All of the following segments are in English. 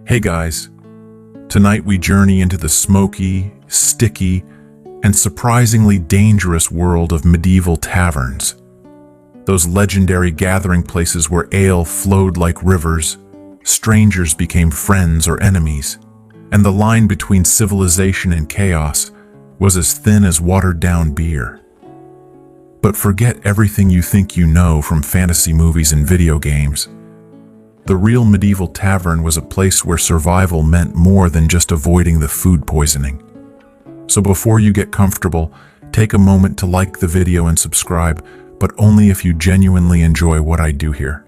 Hey guys, tonight we journey into the smoky, sticky, and surprisingly dangerous world of medieval taverns. Those legendary gathering places where ale flowed like rivers, strangers became friends or enemies, and the line between civilization and chaos was as thin as watered-down beer. But forget everything you think you know from fantasy movies and video games. The real medieval tavern was a place where survival meant more than just avoiding the food poisoning. So before you get comfortable, take a moment to like the video and subscribe, but only if you genuinely enjoy what I do here.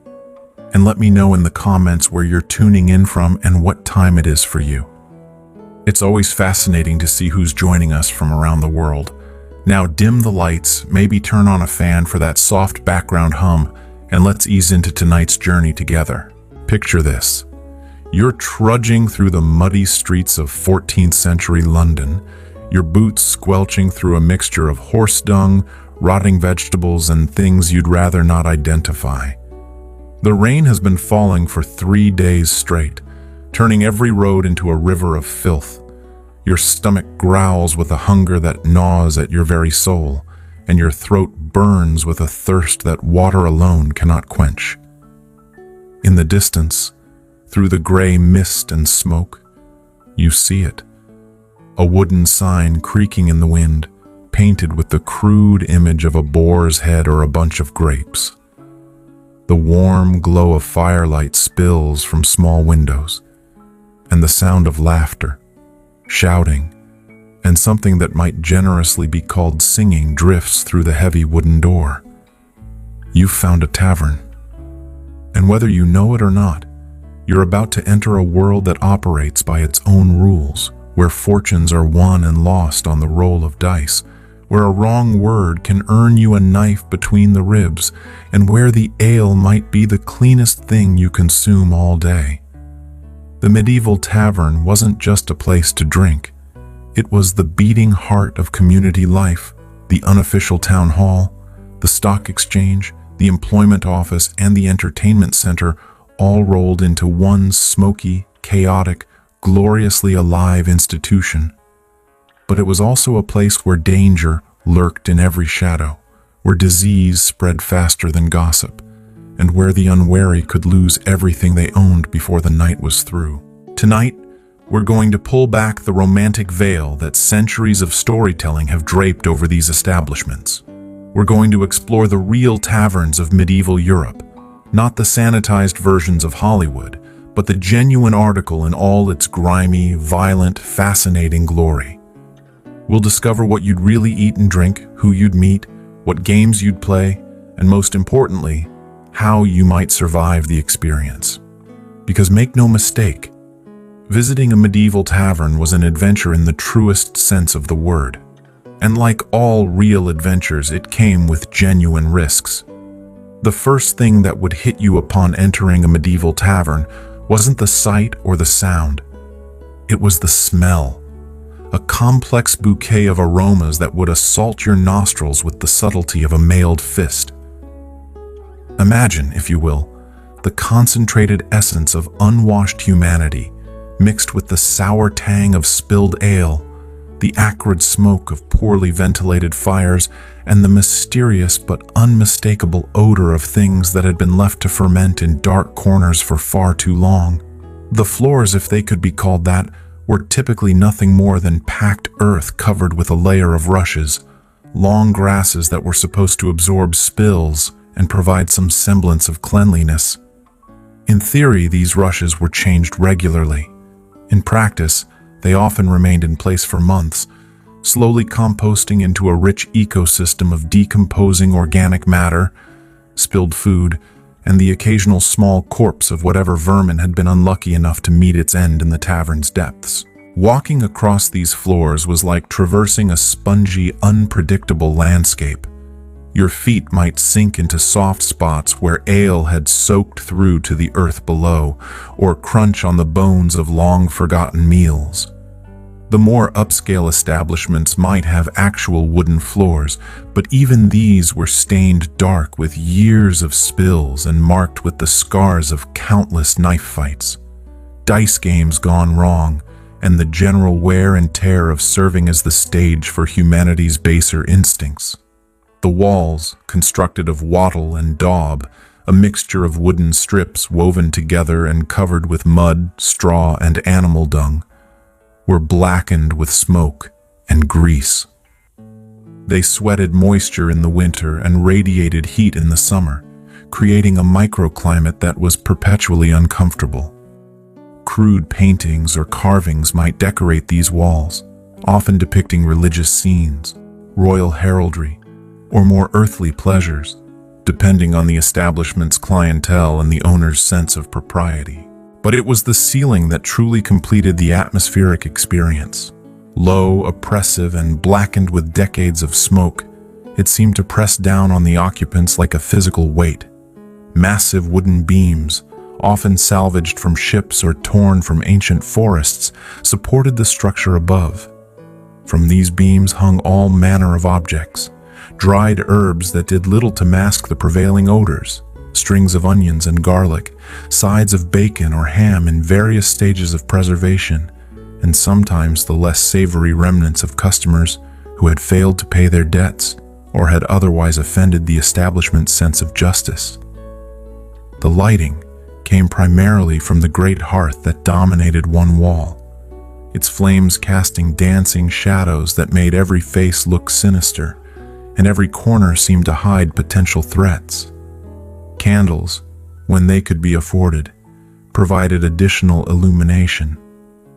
And let me know in the comments where you're tuning in from and what time it is for you. It's always fascinating to see who's joining us from around the world. Now dim the lights, maybe turn on a fan for that soft background hum, and let's ease into tonight's journey together. Picture this. You're trudging through the muddy streets of 14th century London, your boots squelching through a mixture of horse dung, rotting vegetables, and things you'd rather not identify. The rain has been falling for 3 days straight, turning every road into a river of filth. Your stomach growls with a hunger that gnaws at your very soul, and your throat burns with a thirst that water alone cannot quench. In the distance, through the gray mist and smoke, you see it. A wooden sign creaking in the wind, painted with the crude image of a boar's head or a bunch of grapes. The warm glow of firelight spills from small windows, and the sound of laughter, shouting, and something that might generously be called singing drifts through the heavy wooden door. You've found a tavern. And whether you know it or not, you're about to enter a world that operates by its own rules, where fortunes are won and lost on the roll of dice, where a wrong word can earn you a knife between the ribs, and where the ale might be the cleanest thing you consume all day. The medieval tavern wasn't just a place to drink. It was the beating heart of community life, the unofficial town hall, the stock exchange, the employment office, and the entertainment center all rolled into one smoky, chaotic, gloriously alive institution. But it was also a place where danger lurked in every shadow, where disease spread faster than gossip, and where the unwary could lose everything they owned before the night was through. Tonight, we're going to pull back the romantic veil that centuries of storytelling have draped over these establishments. We're going to explore the real taverns of medieval Europe, not the sanitized versions of Hollywood, but the genuine article in all its grimy, violent, fascinating glory. We'll discover what you'd really eat and drink, who you'd meet, what games you'd play, and most importantly, how you might survive the experience. Because make no mistake, visiting a medieval tavern was an adventure in the truest sense of the word. And like all real adventures, it came with genuine risks. The first thing that would hit you upon entering a medieval tavern wasn't the sight or the sound. It was the smell. A complex bouquet of aromas that would assault your nostrils with the subtlety of a mailed fist. Imagine, if you will, the concentrated essence of unwashed humanity mixed with the sour tang of spilled ale, the acrid smoke of poorly ventilated fires, and the mysterious but unmistakable odor of things that had been left to ferment in dark corners for far too long. The floors, if they could be called that, were typically nothing more than packed earth covered with a layer of rushes, long grasses that were supposed to absorb spills and provide some semblance of cleanliness. In theory, these rushes were changed regularly. In practice, they often remained in place for months, slowly composting into a rich ecosystem of decomposing organic matter, spilled food, and the occasional small corpse of whatever vermin had been unlucky enough to meet its end in the tavern's depths. Walking across these floors was like traversing a spongy, unpredictable landscape. Your feet might sink into soft spots where ale had soaked through to the earth below, or crunch on the bones of long-forgotten meals. The more upscale establishments might have actual wooden floors, but even these were stained dark with years of spills and marked with the scars of countless knife fights. dice games gone wrong, and the general wear and tear of serving as the stage for humanity's baser instincts. The walls, constructed of wattle and daub, a mixture of wooden strips woven together and covered with mud, straw, and animal dung, were blackened with smoke and grease. They sweated moisture in the winter and radiated heat in the summer, creating a microclimate that was perpetually uncomfortable. Crude paintings or carvings might decorate these walls, often depicting religious scenes, royal heraldry, or more earthly pleasures, depending on the establishment's clientele and the owner's sense of propriety. But it was the ceiling that truly completed the atmospheric experience. Low, oppressive, and blackened with decades of smoke, it seemed to press down on the occupants like a physical weight. Massive wooden beams, often salvaged from ships or torn from ancient forests, supported the structure above. From these beams hung all manner of objects: dried herbs that did little to mask the prevailing odors, strings of onions and garlic, sides of bacon or ham in various stages of preservation, and sometimes the less savory remnants of customers who had failed to pay their debts or had otherwise offended the establishment's sense of justice. The lighting came primarily from the great hearth that dominated one wall, its flames casting dancing shadows that made every face look sinister, and every corner seemed to hide potential threats. Candles, when they could be afforded, provided additional illumination,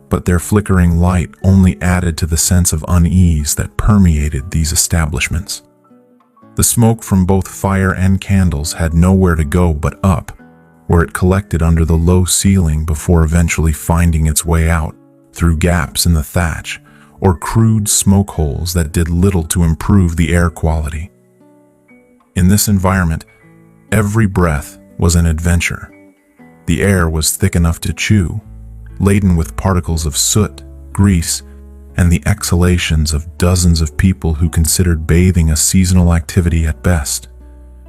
but their flickering light only added to the sense of unease that permeated these establishments. The smoke from both fire and candles had nowhere to go but up, where it collected under the low ceiling before eventually finding its way out through gaps in the thatch or crude smoke holes that did little to improve the air quality. In this environment, every breath was an adventure. The air was thick enough to chew, laden with particles of soot, grease, and the exhalations of dozens of people who considered bathing a seasonal activity at best.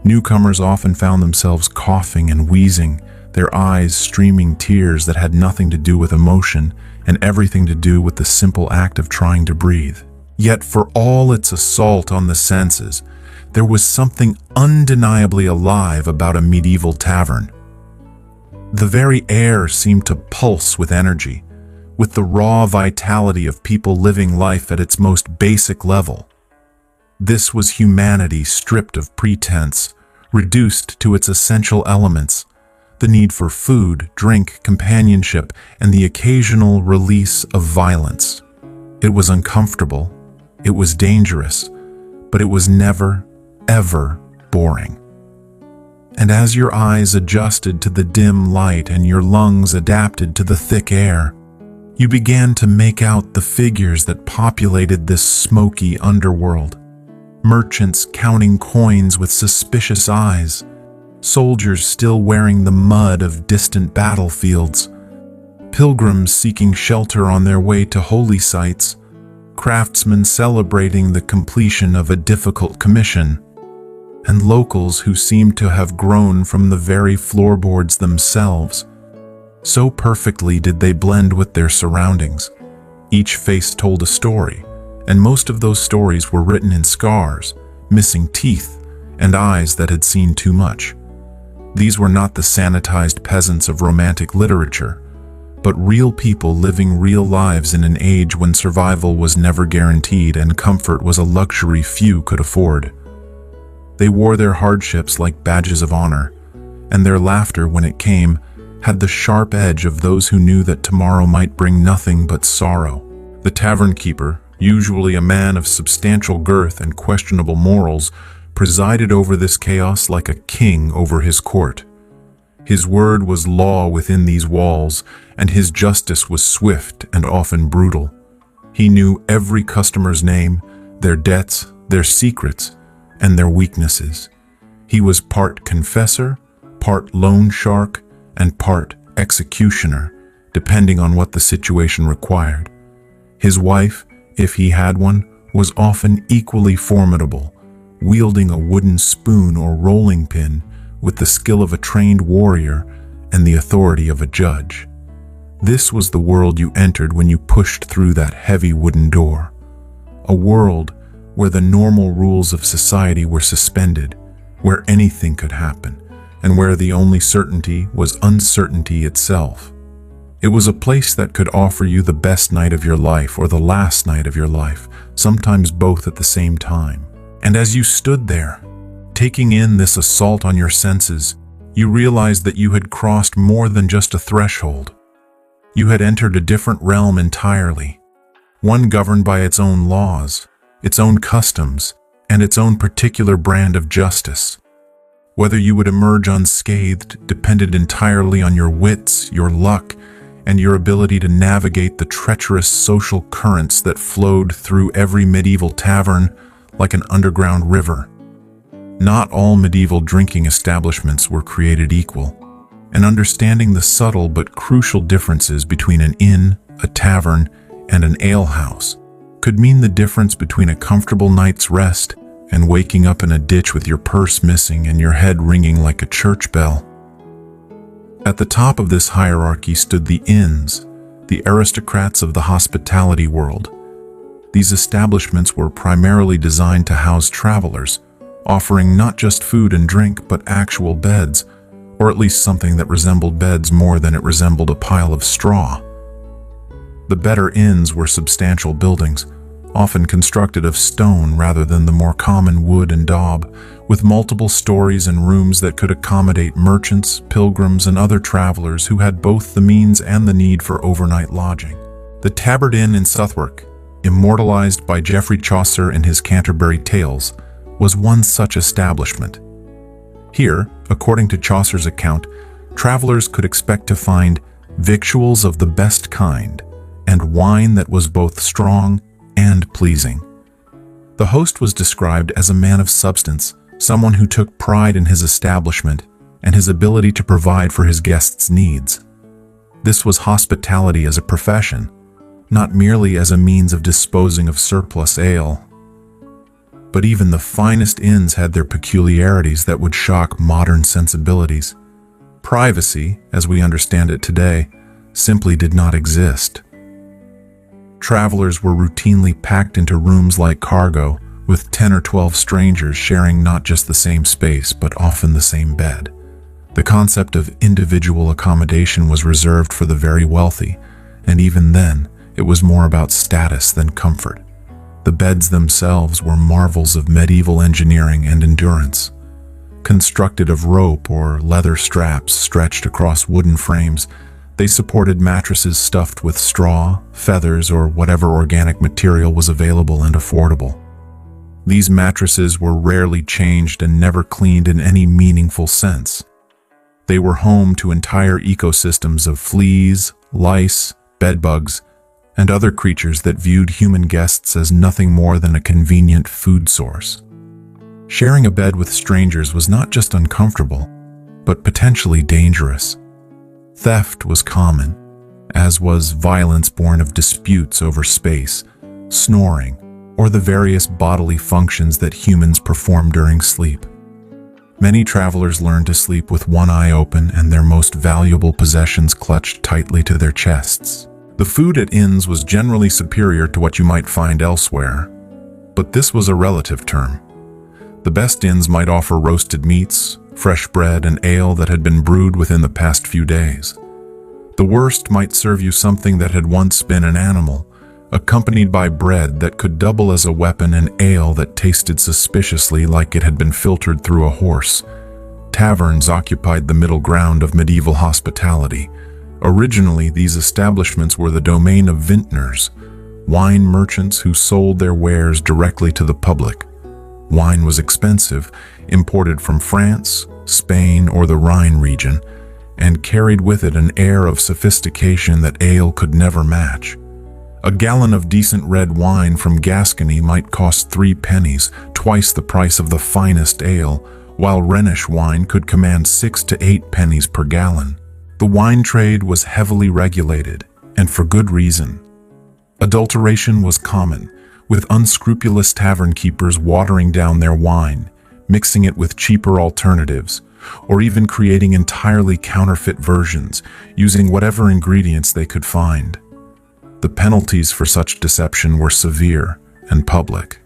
Newcomers often found themselves coughing and wheezing, their eyes streaming tears that had nothing to do with emotion and everything to do with the simple act of trying to breathe. Yet for all its assault on the senses, there was something undeniably alive about a medieval tavern. The very air seemed to pulse with energy, with the raw vitality of people living life at its most basic level. This was humanity stripped of pretense, reduced to its essential elements: the need for food, drink, companionship, and the occasional release of violence. It was uncomfortable, it was dangerous, but it was never, ever boring. And as your eyes adjusted to the dim light and your lungs adapted to the thick air, you began to make out the figures that populated this smoky underworld. Merchants counting coins with suspicious eyes, soldiers still wearing the mud of distant battlefields, pilgrims seeking shelter on their way to holy sites, craftsmen celebrating the completion of a difficult commission, and locals who seemed to have grown from the very floorboards themselves. So perfectly did they blend with their surroundings. Each face told a story, and most of those stories were written in scars, missing teeth, and eyes that had seen too much. These were not the sanitized peasants of romantic literature, but real people living real lives in an age when survival was never guaranteed and comfort was a luxury few could afford. They wore their hardships like badges of honor, and their laughter, when it came, had the sharp edge of those who knew that tomorrow might bring nothing but sorrow. The Tavernkeeper, usually a man of substantial girth and questionable morals, presided over this chaos like a king over his court. His word was law within these walls, and his justice was swift and often brutal. He knew every customer's name, their debts, their secrets, and their weaknesses. He was part confessor, part loan shark, and part executioner, depending on what the situation required. His wife, if he had one, was often equally formidable, wielding a wooden spoon or rolling pin with the skill of a trained warrior and the authority of a judge. This was the world you entered when you pushed through that heavy wooden door. A world where the normal rules of society were suspended, where anything could happen, and where the only certainty was uncertainty itself. It was a place that could offer you the best night of your life or the last night of your life, sometimes both at the same time. And as you stood there, taking in this assault on your senses, you realized that you had crossed more than just a threshold. You had entered a different realm entirely, one governed by its own laws, its own customs, and its own particular brand of justice. Whether you would emerge unscathed depended entirely on your wits, your luck, and your ability to navigate the treacherous social currents that flowed through every medieval tavern like an underground river. Not all medieval drinking establishments were created equal, and understanding the subtle but crucial differences between an inn, a tavern, and an alehouse could mean the difference between a comfortable night's rest and waking up in a ditch with your purse missing and your head ringing like a church bell. At the top of this hierarchy stood the inns, the aristocrats of the hospitality world. These establishments were primarily designed to house travelers, offering not just food and drink but actual beds, or at least something that resembled beds more than it resembled a pile of straw. The better inns were substantial buildings, often constructed of stone rather than the more common wood and daub, with multiple stories and rooms that could accommodate merchants, pilgrims, and other travelers who had both the means and the need for overnight lodging. The Tabard Inn in Southwark, immortalized by Geoffrey Chaucer in his Canterbury Tales, was one such establishment. Here, according to Chaucer's account, travelers could expect to find victuals of the best kind and wine that was both strong and pleasing. The host was described as a man of substance, someone who took pride in his establishment and his ability to provide for his guests' needs. This was hospitality as a profession, not merely as a means of disposing of surplus ale. But even the finest inns had their peculiarities that would shock modern sensibilities. Privacy, as we understand it today, simply did not exist. Travelers were routinely packed into rooms like cargo, with 10 or 12 strangers sharing not just the same space, but often the same bed. The concept of individual accommodation was reserved for the very wealthy, and even then, it was more about status than comfort. The beds themselves were marvels of medieval engineering and endurance. Constructed of rope or leather straps stretched across wooden frames, they supported mattresses stuffed with straw, feathers, or whatever organic material was available and affordable. These mattresses were rarely changed and never cleaned in any meaningful sense. They were home to entire ecosystems of fleas, lice, bedbugs, and other creatures that viewed human guests as nothing more than a convenient food source. Sharing a bed with strangers was not just uncomfortable, but potentially dangerous. Theft was common, as was violence born of disputes over space, snoring, or the various bodily functions that humans perform during sleep. Many travelers learned to sleep with one eye open and their most valuable possessions clutched tightly to their chests. The food at inns was generally superior to what you might find elsewhere, but this was a relative term. The best inns might offer roasted meats, fresh bread, and ale that had been brewed within the past few days. The worst might serve you something that had once been an animal, accompanied by bread that could double as a weapon and ale that tasted suspiciously like it had been filtered through a horse. Taverns occupied the middle ground of medieval hospitality. Originally, these establishments were the domain of vintners, wine merchants who sold their wares directly to the public. Wine was expensive, imported from France, Spain, or the Rhine region, and carried with it an air of sophistication that ale could never match. A gallon of decent red wine from Gascony might cost 3 pennies, twice the price of the finest ale, while Rhenish wine could command 6 to 8 pennies per gallon. The wine trade was heavily regulated, and for good reason. Adulteration was common, with unscrupulous tavern keepers watering down their wine, mixing it with cheaper alternatives, or even creating entirely counterfeit versions using whatever ingredients they could find. The penalties for such deception were severe and public.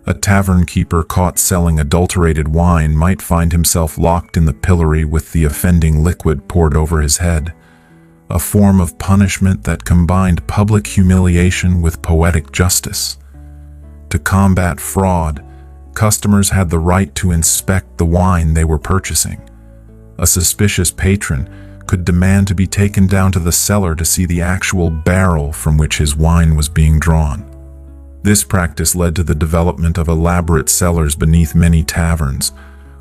A tavernkeeper caught selling adulterated wine might find himself locked in the pillory with the offending liquid poured over his head, a form of punishment that combined public humiliation with poetic justice. To combat fraud, customers had the right to inspect the wine they were purchasing. A suspicious patron could demand to be taken down to the cellar to see the actual barrel from which his wine was being drawn. This practice led to the development of elaborate cellars beneath many taverns,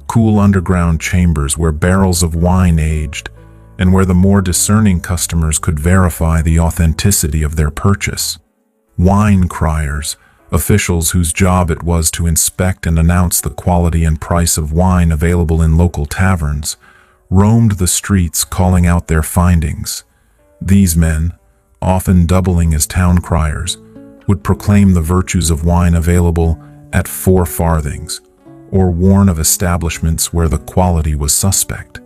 cool underground chambers where barrels of wine aged, and where the more discerning customers could verify the authenticity of their purchase. Wine criers, officials whose job it was to inspect and announce the quality and price of wine available in local taverns, roamed the streets calling out their findings. These men, often doubling as town criers, would proclaim the virtues of wine available at 4 farthings, or warn of establishments where the quality was suspect.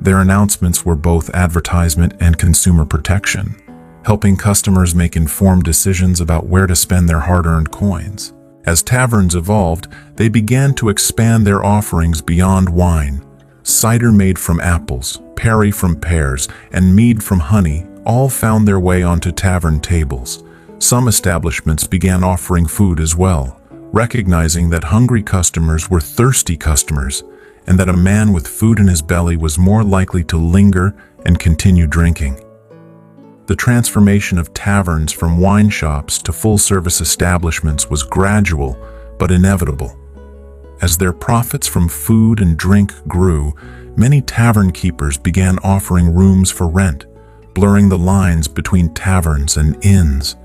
Their announcements were both advertisement and consumer protection, helping customers make informed decisions about where to spend their hard-earned coins. As taverns evolved, they began to expand their offerings beyond wine. Cider made from apples, perry from pears, and mead from honey all found their way onto tavern tables. Some establishments began offering food as well, recognizing that hungry customers were thirsty customers, and that a man with food in his belly was more likely to linger and continue drinking. The transformation of taverns from wine shops to full-service establishments was gradual but inevitable. As their profits from food and drink grew, many tavern keepers began offering rooms for rent, blurring the lines between taverns and inns.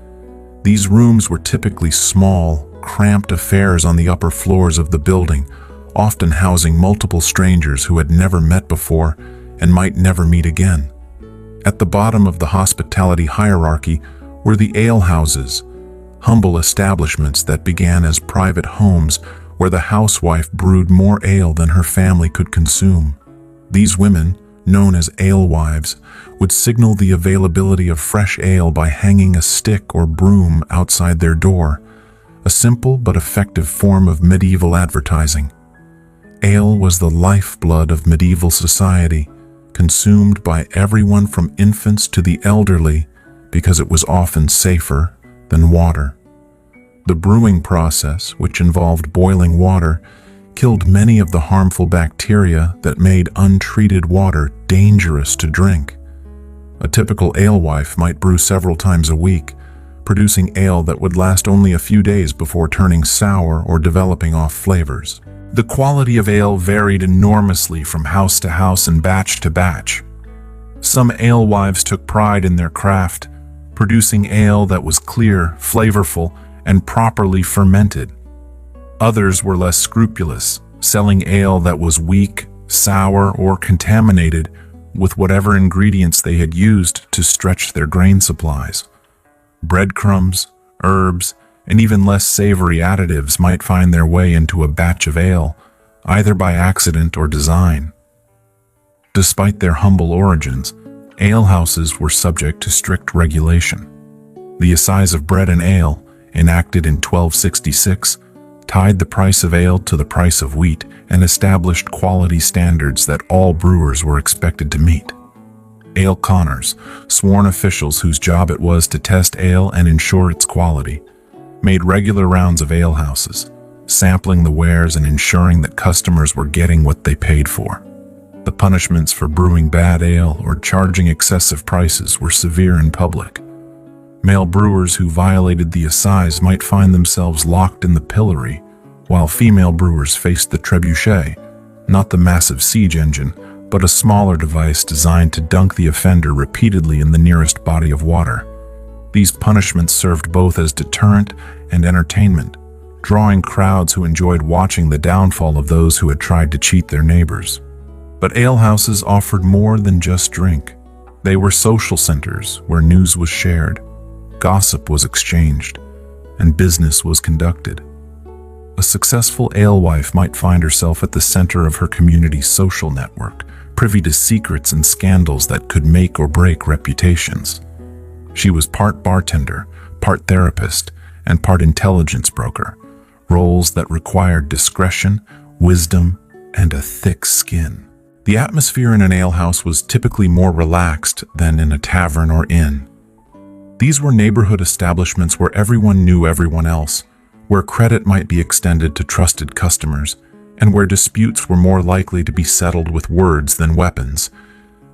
These rooms were typically small, cramped affairs on the upper floors of the building, often housing multiple strangers who had never met before and might never meet again. At the bottom of the hospitality hierarchy were the alehouses, humble establishments that began as private homes where the housewife brewed more ale than her family could consume. These women, known as alewives, would signal the availability of fresh ale by hanging a stick or broom outside their door, a simple but effective form of medieval advertising. Ale was the lifeblood of medieval society, consumed by everyone from infants to the elderly because it was often safer than water. The brewing process, which involved boiling water, killed many of the harmful bacteria that made untreated water dangerous to drink. A typical alewife might brew several times a week, producing ale that would last only a few days before turning sour or developing off flavors. The quality of ale varied enormously from house to house and batch to batch. Some alewives took pride in their craft, producing ale that was clear, flavorful, and properly fermented. Others were less scrupulous, selling ale that was weak, sour, or contaminated with whatever ingredients they had used to stretch their grain supplies. Breadcrumbs, herbs, and even less savory additives might find their way into a batch of ale, either by accident or design. Despite their humble origins, alehouses were subject to strict regulation. The Assize of Bread and Ale, enacted in 1266, tied the price of ale to the price of wheat and established quality standards that all brewers were expected to meet. Ale conners, sworn officials whose job it was to test ale and ensure its quality, made regular rounds of alehouses, sampling the wares and ensuring that customers were getting what they paid for. The punishments for brewing bad ale or charging excessive prices were severe and public. Male brewers who violated the assize might find themselves locked in the pillory, while female brewers faced the trebuchet, not the massive siege engine, but a smaller device designed to dunk the offender repeatedly in the nearest body of water. These punishments served both as deterrent and entertainment, drawing crowds who enjoyed watching the downfall of those who had tried to cheat their neighbors. But alehouses offered more than just drink. They were social centers where news was shared, gossip was exchanged, and business was conducted. A successful alewife might find herself at the center of her community's social network, privy to secrets and scandals that could make or break reputations. She was part bartender, part therapist, and part intelligence broker, roles that required discretion, wisdom, and a thick skin. The atmosphere in an alehouse was typically more relaxed than in a tavern or inn. These were neighborhood establishments where everyone knew everyone else, where credit might be extended to trusted customers, and where disputes were more likely to be settled with words than weapons.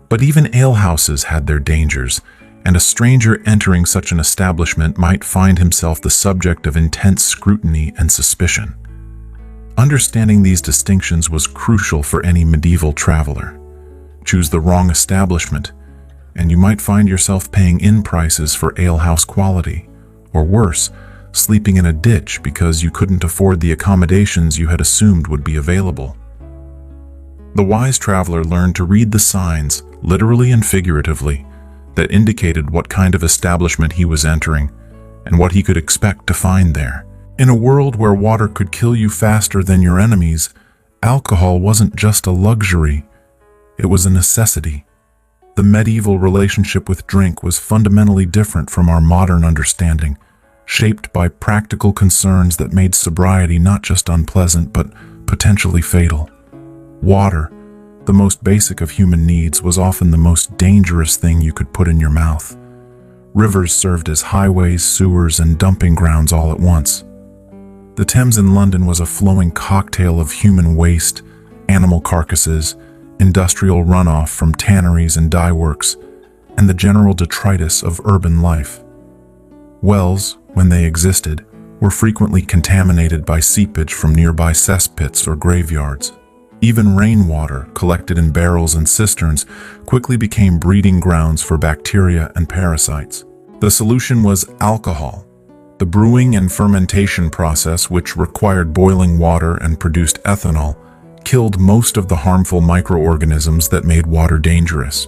But even alehouses had their dangers, and a stranger entering such an establishment might find himself the subject of intense scrutiny and suspicion. Understanding these distinctions was crucial for any medieval traveler. Choose the wrong establishment, and you might find yourself paying inn prices for alehouse quality, or worse, sleeping in a ditch because you couldn't afford the accommodations you had assumed would be available. The wise traveler learned to read the signs, literally and figuratively, that indicated what kind of establishment he was entering and what he could expect to find there. In a world where water could kill you faster than your enemies, alcohol wasn't just a luxury, it was a necessity. The medieval relationship with drink was fundamentally different from our modern understanding, shaped by practical concerns that made sobriety not just unpleasant but potentially fatal. Water, the most basic of human needs, was often the most dangerous thing you could put in your mouth. Rivers served as highways, sewers, and dumping grounds all at once. The Thames in London was a flowing cocktail of human waste, animal carcasses, industrial runoff from tanneries and dye works, and the general detritus of urban life. Wells, when they existed, were frequently contaminated by seepage from nearby cesspits or graveyards. Even rainwater, collected in barrels and cisterns, quickly became breeding grounds for bacteria and parasites. The solution was alcohol. The brewing and fermentation process, which required boiling water and produced ethanol, killed most of the harmful microorganisms that made water dangerous.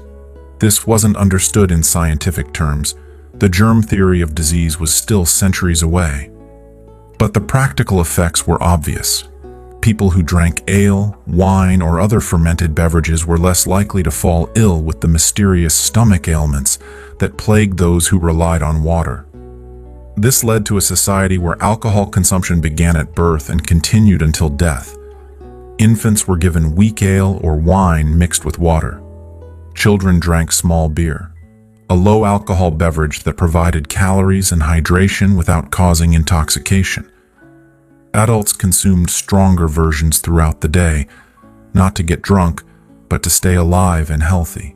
This wasn't understood in scientific terms. The germ theory of disease was still centuries away. But the practical effects were obvious. People who drank ale, wine, or other fermented beverages were less likely to fall ill with the mysterious stomach ailments that plagued those who relied on water. This led to a society where alcohol consumption began at birth and continued until death. Infants were given weak ale or wine mixed with water. Children drank small beer, a low-alcohol beverage that provided calories and hydration without causing intoxication. Adults consumed stronger versions throughout the day, not to get drunk, but to stay alive and healthy.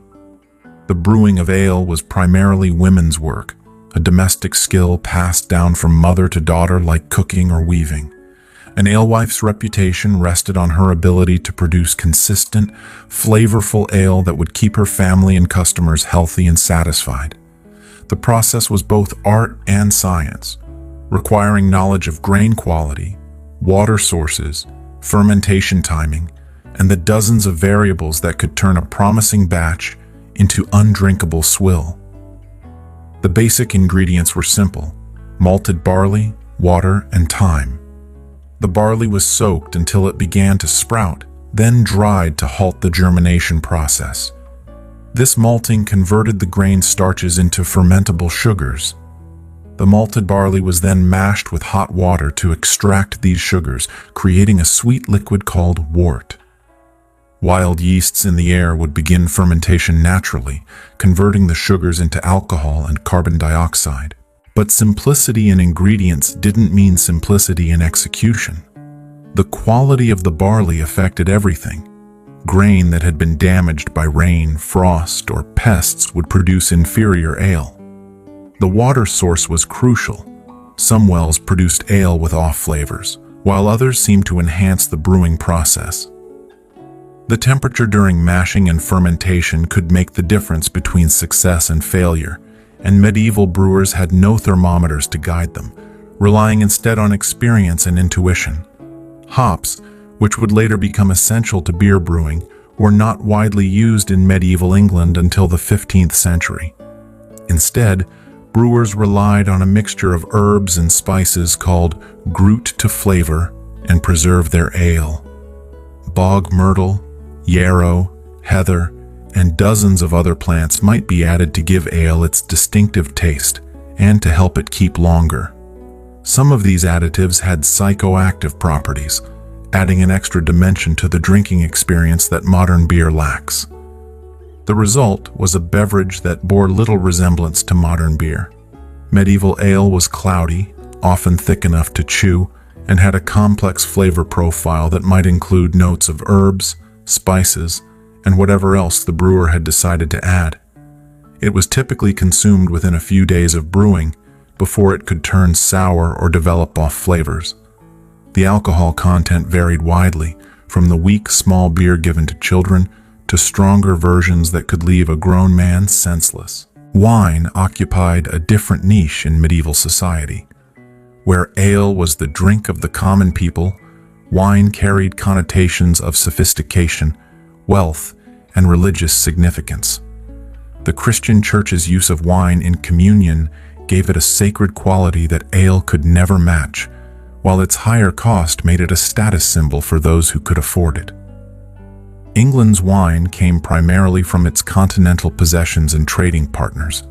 The brewing of ale was primarily women's work, a domestic skill passed down from mother to daughter like cooking or weaving. An alewife's reputation rested on her ability to produce consistent, flavorful ale that would keep her family and customers healthy and satisfied. The process was both art and science, requiring knowledge of grain quality, water sources, fermentation timing, and the dozens of variables that could turn a promising batch into undrinkable swill. The basic ingredients were simple: malted barley, water, and thyme. The barley was soaked until it began to sprout, then dried to halt the germination process. This malting converted the grain starches into fermentable sugars. The malted barley was then mashed with hot water to extract these sugars, creating a sweet liquid called wort. Wild yeasts in the air would begin fermentation naturally, converting the sugars into alcohol and carbon dioxide. But simplicity in ingredients didn't mean simplicity in execution. The quality of the barley affected everything. Grain that had been damaged by rain, frost, or pests would produce inferior ale. The water source was crucial. Some wells produced ale with off flavors, while others seemed to enhance the brewing process. The temperature during mashing and fermentation could make the difference between success and failure, and medieval brewers had no thermometers to guide them, relying instead on experience and intuition. Hops, which would later become essential to beer brewing, were not widely used in medieval England until the 15th century. Instead, brewers relied on a mixture of herbs and spices called Gruit to flavor, and preserve their ale. Bog myrtle, yarrow, heather, and dozens of other plants might be added to give ale its distinctive taste and to help it keep longer. Some of these additives had psychoactive properties, adding an extra dimension to the drinking experience that modern beer lacks. The result was a beverage that bore little resemblance to modern beer. Medieval ale was cloudy, often thick enough to chew, and had a complex flavor profile that might include notes of herbs, spices, and whatever else the brewer had decided to add. It was typically consumed within a few days of brewing before it could turn sour or develop off flavors. The alcohol content varied widely, from the weak, small beer given to children to stronger versions that could leave a grown man senseless. Wine occupied a different niche in medieval society. Where ale was the drink of the common people, wine carried connotations of sophistication, wealth, and religious significance. The Christian Church's use of wine in communion gave it a sacred quality that ale could never match, while its higher cost made it a status symbol for those who could afford it. England's wine came primarily from its continental possessions and trading partners.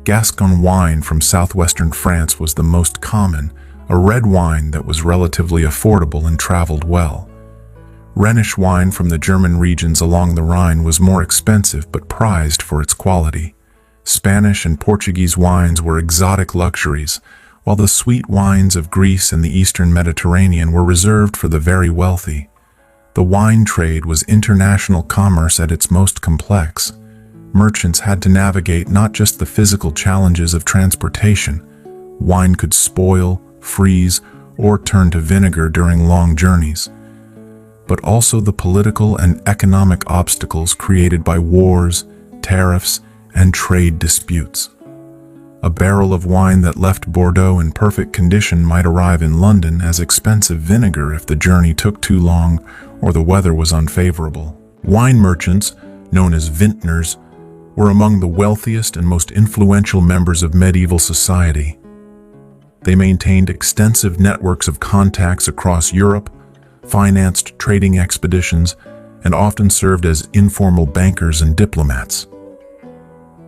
Gascon wine from southwestern France was the most common, a red wine that was relatively affordable and traveled well. Rhenish wine from the German regions along the Rhine was more expensive but prized for its quality. Spanish and Portuguese wines were exotic luxuries, while the sweet wines of Greece and the Eastern Mediterranean were reserved for the very wealthy. The wine trade was international commerce at its most complex. Merchants had to navigate not just the physical challenges of transportation. Wine could spoil, freeze, or turn to vinegar during long journeys, but also the political and economic obstacles created by wars, tariffs, and trade disputes. A barrel of wine that left Bordeaux in perfect condition might arrive in London as expensive vinegar if the journey took too long or the weather was unfavorable. Wine merchants, known as vintners, were among the wealthiest and most influential members of medieval society. They maintained extensive networks of contacts across Europe, financed trading expeditions, and often served as informal bankers and diplomats.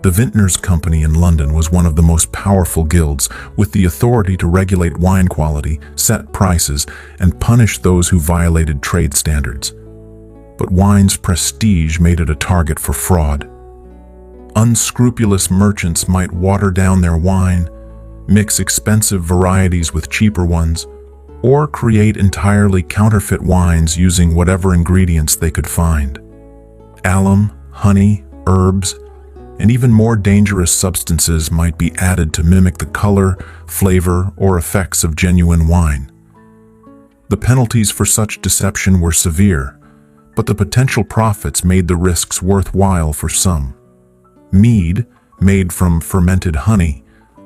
The Vintners' Company in London was one of the most powerful guilds, with the authority to regulate wine quality, set prices, and punish those who violated trade standards. But wine's prestige made it a target for fraud. Unscrupulous merchants might water down their wine, mix expensive varieties with cheaper ones, or create entirely counterfeit wines using whatever ingredients they could find. Alum, honey, herbs, and even more dangerous substances might be added to mimic the color, flavor, or effects of genuine wine. The penalties for such deception were severe, but the potential profits made the risks worthwhile for some. Mead, made from fermented honey,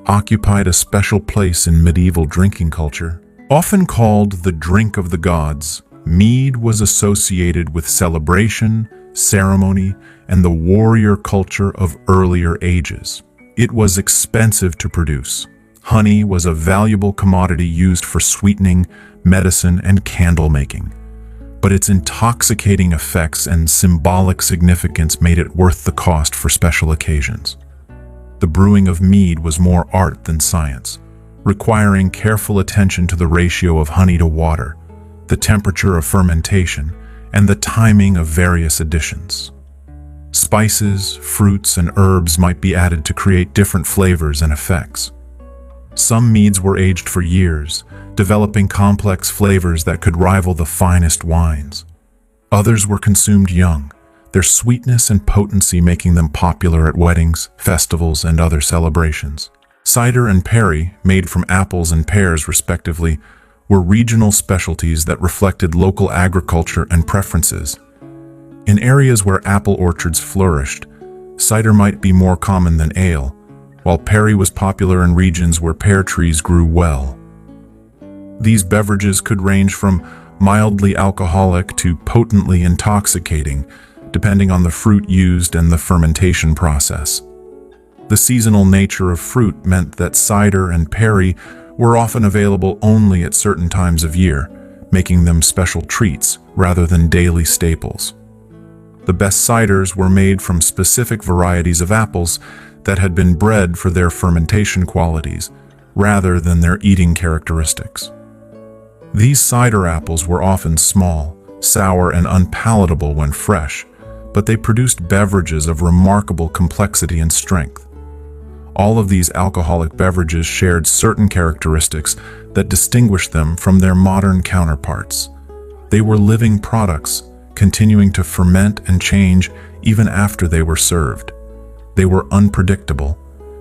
occupied a special place in medieval drinking culture. Often called the drink of the gods, mead was associated with celebration, ceremony, and the warrior culture of earlier ages. It was expensive to produce. Honey was a valuable commodity used for sweetening, medicine, and candle making. But its intoxicating effects and symbolic significance made it worth the cost for special occasions. The brewing of mead was more art than science, requiring careful attention to the ratio of honey to water, the temperature of fermentation, and the timing of various additions. Spices, fruits, and herbs might be added to create different flavors and effects. Some meads were aged for years, developing complex flavors that could rival the finest wines. Others were consumed young, their sweetness and potency making them popular at weddings, festivals, and other celebrations. Cider and perry, made from apples and pears respectively, were regional specialties that reflected local agriculture and preferences. In areas where apple orchards flourished, cider might be more common than ale, while perry was popular in regions where pear trees grew well. These beverages could range from mildly alcoholic to potently intoxicating, depending on the fruit used and the fermentation process. The seasonal nature of fruit meant that cider and perry were often available only at certain times of year, making them special treats rather than daily staples. The best ciders were made from specific varieties of apples that had been bred for their fermentation qualities rather than their eating characteristics. These cider apples were often small, sour, and unpalatable when fresh, but they produced beverages of remarkable complexity and strength. All of these alcoholic beverages shared certain characteristics that distinguished them from their modern counterparts. They were living products, continuing to ferment and change even after they were served. They were unpredictable,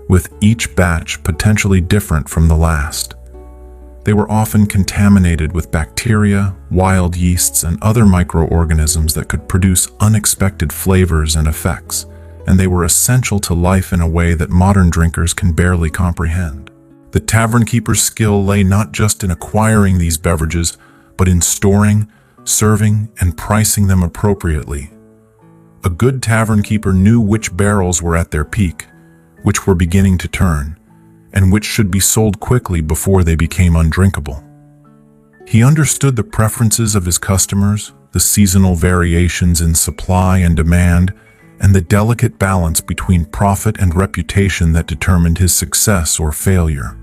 with each batch potentially different from the last. They were often contaminated with bacteria, wild yeasts, and other microorganisms that could produce unexpected flavors and effects, and they were essential to life in a way that modern drinkers can barely comprehend. The Tavernkeeper's skill lay not just in acquiring these beverages, but in storing, serving, and pricing them appropriately. A good Tavernkeeper knew which barrels were at their peak, which were beginning to turn, and which should be sold quickly before they became undrinkable. He understood the preferences of his customers, the seasonal variations in supply and demand, and the delicate balance between profit and reputation that determined his success or failure.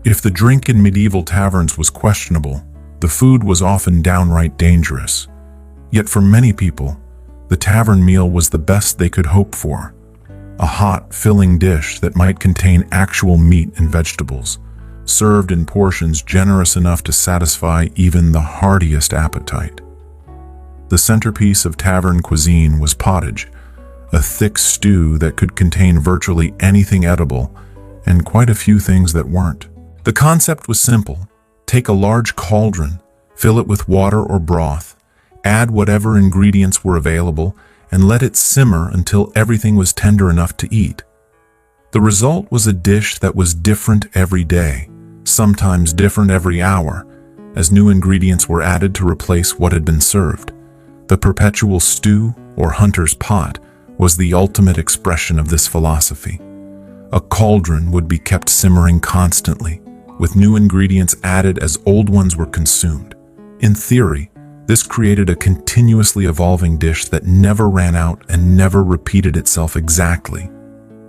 If the drink in medieval taverns was questionable, the food was often downright dangerous. Yet for many people, the tavern meal was the best they could hope for. A hot, filling dish that might contain actual meat and vegetables, served in portions generous enough to satisfy even the hardiest appetite. The centerpiece of tavern cuisine was pottage, a thick stew that could contain virtually anything edible and quite a few things that weren't. The concept was simple. Take a large cauldron, fill it with water or broth, add whatever ingredients were available, and let it simmer until everything was tender enough to eat. The result was a dish that was different every day, sometimes different every hour, as new ingredients were added to replace what had been served. The perpetual stew, or hunter's pot, was the ultimate expression of this philosophy. A cauldron would be kept simmering constantly, with new ingredients added as old ones were consumed. In theory, this created a continuously evolving dish that never ran out and never repeated itself exactly.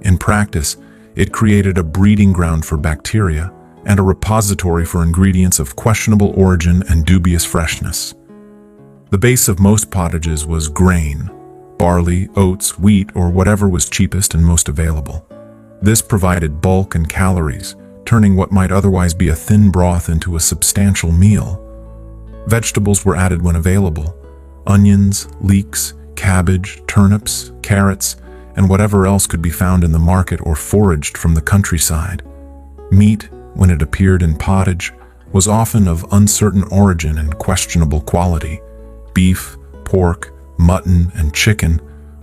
In practice, it created a breeding ground for bacteria and a repository for ingredients of questionable origin and dubious freshness. The base of most pottages was grain, barley, oats, wheat, or whatever was cheapest and most available. This provided bulk and calories, turning what might otherwise be a thin broth into a substantial meal. Vegetables were added when available: onions, leeks, cabbage, turnips, carrots, and whatever else could be found in the market or foraged from the countryside. Meat, when it appeared in pottage, was often of uncertain origin and questionable quality. Beef, pork, mutton, and chicken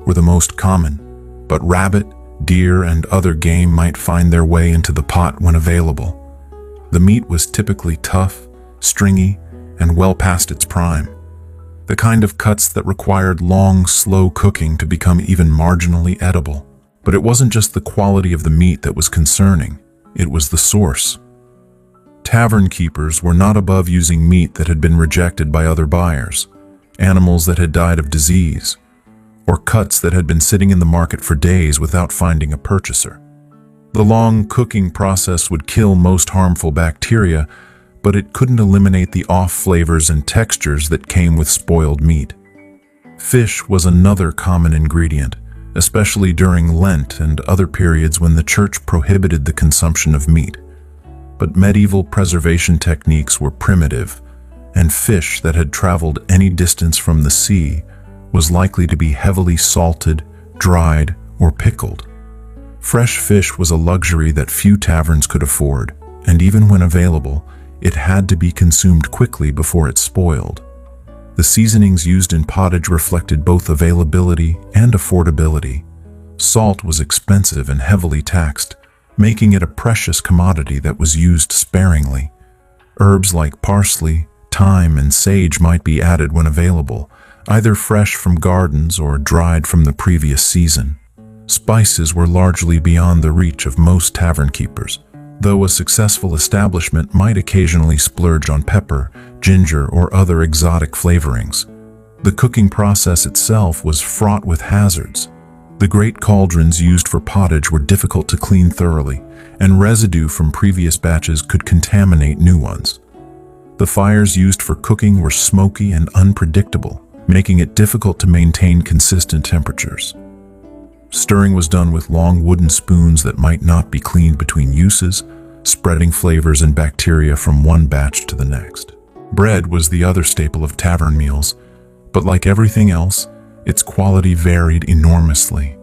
were the most common, but rabbit, deer, and other game might find their way into the pot when available. The meat was typically tough, stringy, and well past its prime, the kind of cuts that required long, slow cooking to become even marginally edible. But it wasn't just the quality of the meat that was concerning, it was the source. Tavern keepers were not above using meat that had been rejected by other buyers, animals that had died of disease, or cuts that had been sitting in the market for days without finding a purchaser. The long cooking process would kill most harmful bacteria, but it couldn't eliminate the off flavors and textures that came with spoiled meat. Fish was another common ingredient, especially during Lent and other periods when the church prohibited the consumption of meat. But medieval preservation techniques were primitive, and fish that had traveled any distance from the sea was likely to be heavily salted, dried, or pickled. Fresh fish was a luxury that few taverns could afford, and even when available, it had to be consumed quickly before it spoiled. The seasonings used in pottage reflected both availability and affordability. Salt was expensive and heavily taxed, making it a precious commodity that was used sparingly. Herbs like parsley, thyme, and sage might be added when available, either fresh from gardens or dried from the previous season. Spices were largely beyond the reach of most tavern keepers, though a successful establishment might occasionally splurge on pepper, ginger, or other exotic flavorings. The cooking process itself was fraught with hazards. The great cauldrons used for pottage were difficult to clean thoroughly, and residue from previous batches could contaminate new ones. The fires used for cooking were smoky and unpredictable, making it difficult to maintain consistent temperatures. Stirring was done with long wooden spoons that might not be cleaned between uses, spreading flavors and bacteria from one batch to the next. Bread was the other staple of tavern meals, but like everything else, its quality varied enormously.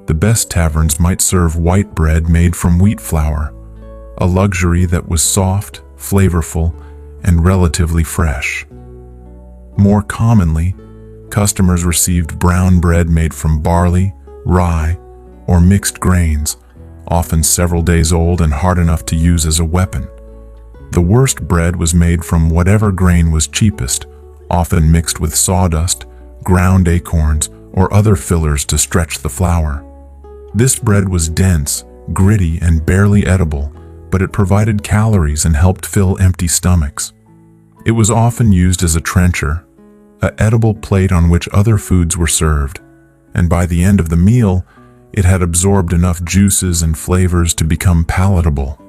The best taverns might serve white bread made from wheat flour, a luxury that was soft, flavorful, and relatively fresh. More commonly, customers received brown bread made from barley, rye, or mixed grains, often several days old and hard enough to use as a weapon. The worst bread was made from whatever grain was cheapest, often mixed with sawdust, ground acorns, or other fillers to stretch the flour. This bread was dense, gritty, and barely edible, but it provided calories and helped fill empty stomachs. It was often used as a trencher, an edible plate on which other foods were served, and by the end of the meal, it had absorbed enough juices and flavors to become palatable.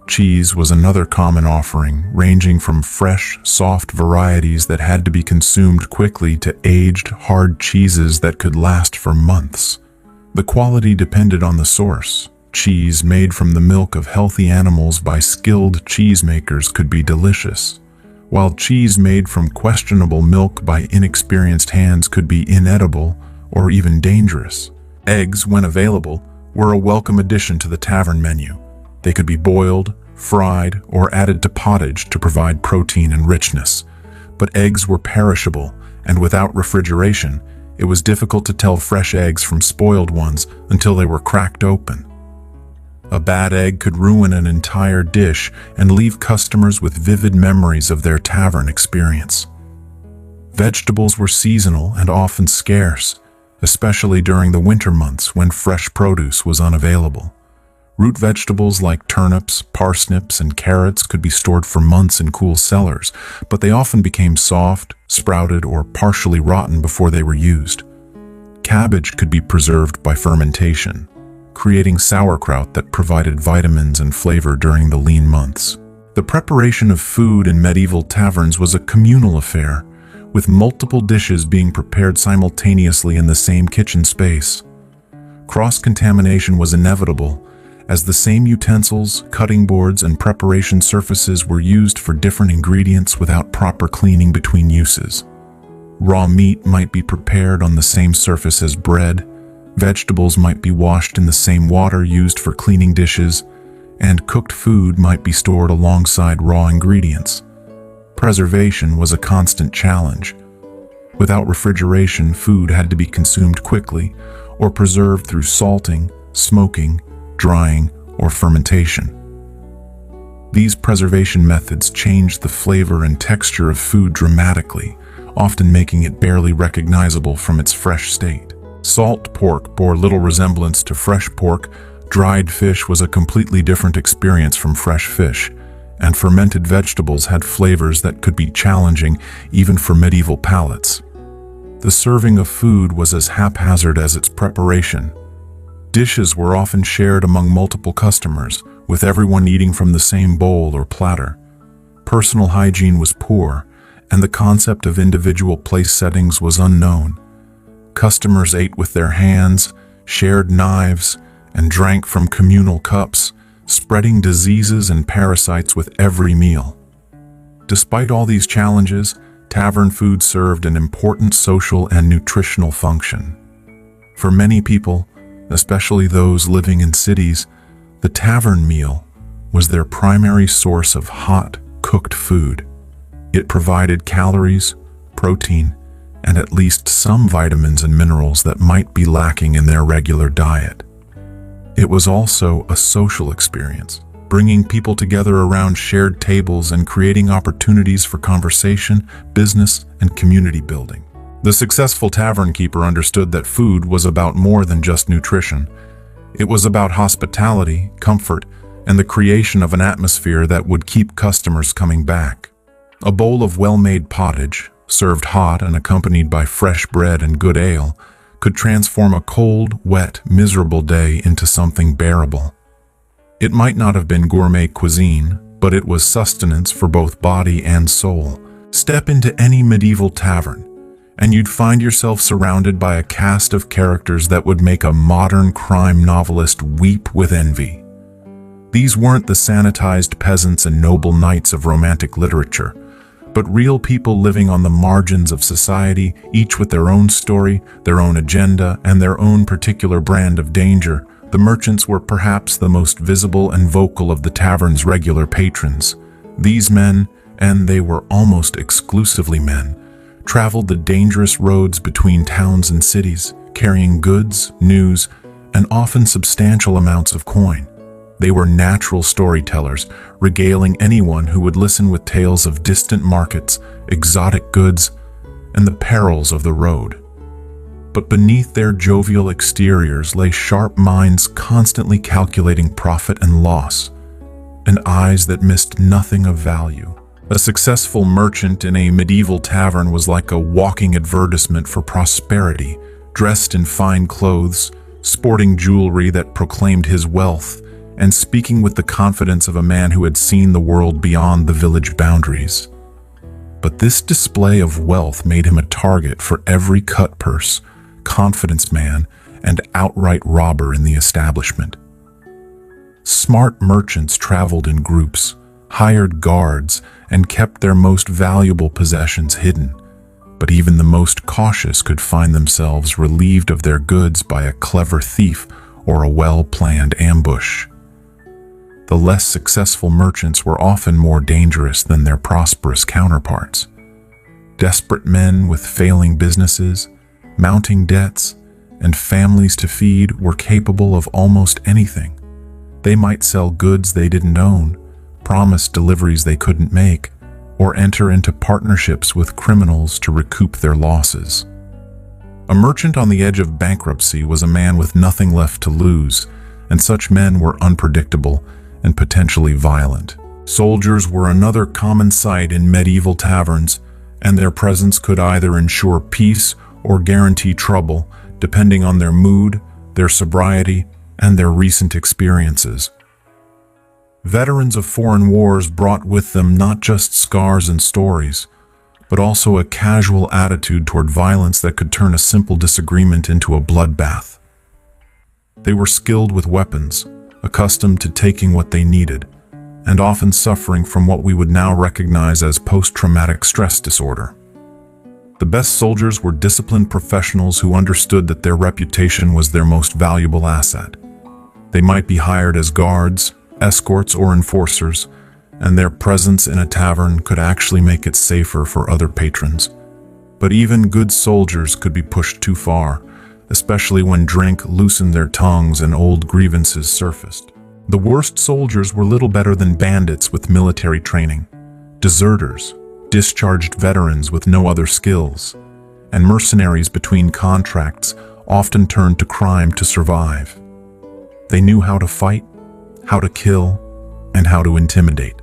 Cheese was another common offering, ranging from fresh, soft varieties that had to be consumed quickly to aged, hard cheeses that could last for months. The quality depended on the source. Cheese made from the milk of healthy animals by skilled cheesemakers could be delicious, while cheese made from questionable milk by inexperienced hands could be inedible or even dangerous. Eggs, when available, were a welcome addition to the tavern menu. They could be boiled, fried, or added to pottage to provide protein and richness. But eggs were perishable, and without refrigeration, it was difficult to tell fresh eggs from spoiled ones until they were cracked open. A bad egg could ruin an entire dish and leave customers with vivid memories of their tavern experience. Vegetables were seasonal and often scarce, especially during the winter months when fresh produce was unavailable. Root vegetables like turnips, parsnips, and carrots could be stored for months in cool cellars, but they often became soft, sprouted, or partially rotten before they were used. Cabbage could be preserved by fermentation, creating sauerkraut that provided vitamins and flavor during the lean months. The preparation of food in medieval taverns was a communal affair, with multiple dishes being prepared simultaneously in the same kitchen space. Cross-contamination was inevitable, as the same utensils, cutting boards, and preparation surfaces were used for different ingredients without proper cleaning between uses. Raw meat might be prepared on the same surface as bread, vegetables might be washed in the same water used for cleaning dishes, and cooked food might be stored alongside raw ingredients. Preservation was a constant challenge. Without refrigeration, food had to be consumed quickly or preserved through salting, smoking, drying, or fermentation. These preservation methods changed the flavor and texture of food dramatically, often making it barely recognizable from its fresh state. Salt pork bore little resemblance to fresh pork. Dried fish was a completely different experience from fresh fish, and fermented vegetables had flavors that could be challenging even for medieval palates. The serving of food was as haphazard as its preparation. Dishes were often shared among multiple customers, with everyone eating from the same bowl or platter. Personal hygiene was poor, and the concept of individual place settings was unknown. Customers ate with their hands, shared knives, and drank from communal cups, spreading diseases and parasites with every meal. Despite all these challenges, tavern food served an important social and nutritional function. For many people, especially those living in cities, the tavern meal was their primary source of hot, cooked food. It provided calories, protein, and at least some vitamins and minerals that might be lacking in their regular diet. It was also a social experience, bringing people together around shared tables and creating opportunities for conversation, business, and community building. The successful Tavernkeeper understood that food was about more than just nutrition. It was about hospitality, comfort, and the creation of an atmosphere that would keep customers coming back. A bowl of well-made pottage, served hot and accompanied by fresh bread and good ale, could transform a cold, wet, miserable day into something bearable. It might not have been gourmet cuisine, but it was sustenance for both body and soul. Step into any medieval tavern, and you'd find yourself surrounded by a cast of characters that would make a modern crime novelist weep with envy. These weren't the sanitized peasants and noble knights of romantic literature, but real people living on the margins of society, each with their own story, their own agenda, and their own particular brand of danger. The merchants were perhaps the most visible and vocal of the tavern's regular patrons. These men, and they were almost exclusively men, traveled the dangerous roads between towns and cities, carrying goods, news, and often substantial amounts of coin. They were natural storytellers, regaling anyone who would listen with tales of distant markets, exotic goods, and the perils of the road. But beneath their jovial exteriors lay sharp minds constantly calculating profit and loss, and eyes that missed nothing of value. A successful merchant in a medieval tavern was like a walking advertisement for prosperity, dressed in fine clothes, sporting jewelry that proclaimed his wealth, and speaking with the confidence of a man who had seen the world beyond the village boundaries. But this display of wealth made him a target for every cutpurse, confidence man, and outright robber in the establishment. Smart merchants traveled in groups, hired guards, and kept their most valuable possessions hidden. But even the most cautious could find themselves relieved of their goods by a clever thief or a well-planned ambush. The less successful merchants were often more dangerous than their prosperous counterparts. Desperate men with failing businesses, mounting debts, and families to feed were capable of almost anything. They might sell goods they didn't own, promise deliveries they couldn't make, or enter into partnerships with criminals to recoup their losses. A merchant on the edge of bankruptcy was a man with nothing left to lose, and such men were unpredictable and potentially violent. Soldiers were another common sight in medieval taverns, and their presence could either ensure peace or guarantee trouble, depending on their mood, their sobriety, and their recent experiences. Veterans of foreign wars brought with them not just scars and stories, but also a casual attitude toward violence that could turn a simple disagreement into a bloodbath. They were skilled with weapons, accustomed to taking what they needed, and often suffering from what we would now recognize as post-traumatic stress disorder. The best soldiers were disciplined professionals who understood that their reputation was their most valuable asset. They might be hired as guards, escorts, or enforcers, and their presence in a tavern could actually make it safer for other patrons. But even good soldiers could be pushed too far, especially when drink loosened their tongues and old grievances surfaced. The worst soldiers were little better than bandits with military training, deserters, discharged veterans with no other skills, and mercenaries between contracts often turned to crime to survive. They knew how to fight, how to kill, and how to intimidate,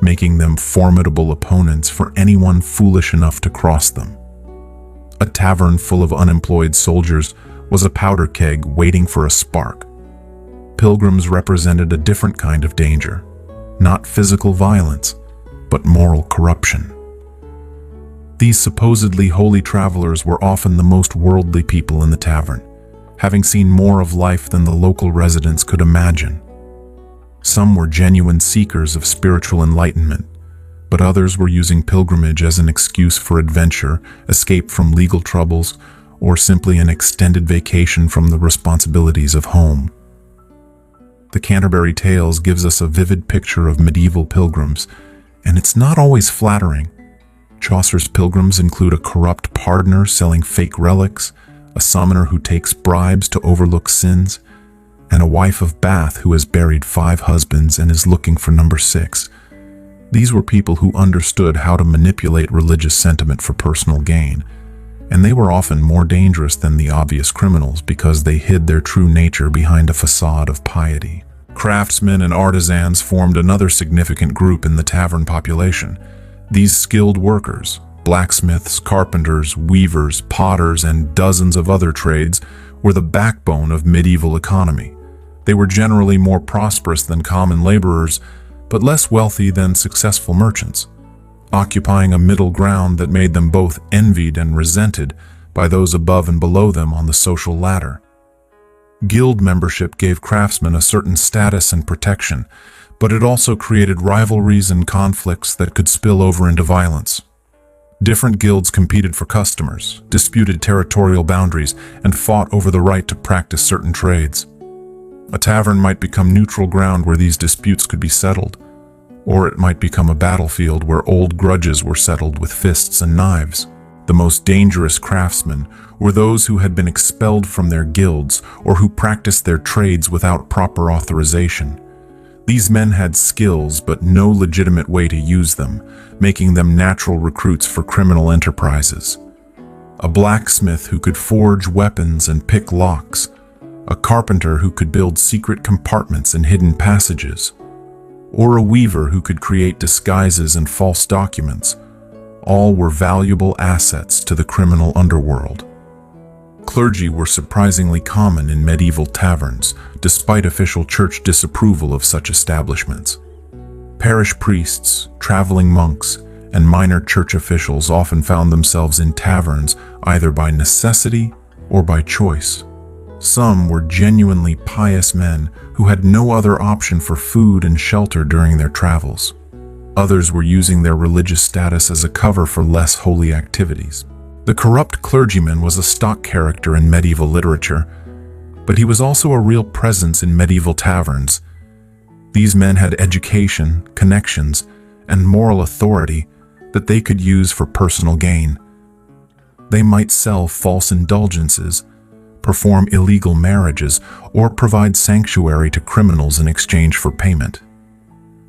making them formidable opponents for anyone foolish enough to cross them. A tavern full of unemployed soldiers was a powder keg waiting for a spark. Pilgrims represented a different kind of danger, not physical violence, but moral corruption. These supposedly holy travelers were often the most worldly people in the tavern, having seen more of life than the local residents could imagine. Some were genuine seekers of spiritual enlightenment, but others were using pilgrimage as an excuse for adventure, escape from legal troubles, or simply an extended vacation from the responsibilities of home. The Canterbury Tales gives us a vivid picture of medieval pilgrims, and it's not always flattering. Chaucer's pilgrims include a corrupt pardoner selling fake relics, a summoner who takes bribes to overlook sins, and a wife of Bath who has buried 5 husbands and is looking for number 6. These were people who understood how to manipulate religious sentiment for personal gain, and they were often more dangerous than the obvious criminals because they hid their true nature behind a facade of piety. Craftsmen and artisans formed another significant group in the tavern population. These skilled workers, blacksmiths, carpenters, weavers, potters, and dozens of other trades, were the backbone of medieval economy. They were generally more prosperous than common laborers, but less wealthy than successful merchants, occupying a middle ground that made them both envied and resented by those above and below them on the social ladder. Guild membership gave craftsmen a certain status and protection, but it also created rivalries and conflicts that could spill over into violence. Different guilds competed for customers, disputed territorial boundaries, and fought over the right to practice certain trades. A tavern might become neutral ground where these disputes could be settled, or it might become a battlefield where old grudges were settled with fists and knives. The most dangerous craftsmen were those who had been expelled from their guilds or who practiced their trades without proper authorization. These men had skills but no legitimate way to use them, making them natural recruits for criminal enterprises. A blacksmith who could forge weapons and pick locks, a carpenter who could build secret compartments and hidden passages, or a weaver who could create disguises and false documents. All were valuable assets to the criminal underworld. Clergy were surprisingly common in medieval taverns, despite official church disapproval of such establishments. Parish priests, traveling monks, and minor church officials often found themselves in taverns either by necessity or by choice. Some were genuinely pious men who had no other option for food and shelter during their travels. Others were using their religious status as a cover for less holy activities. The corrupt clergyman was a stock character in medieval literature, but he was also a real presence in medieval taverns. These men had education, connections, and moral authority that they could use for personal gain. They might sell false indulgences, perform illegal marriages, or provide sanctuary to criminals in exchange for payment.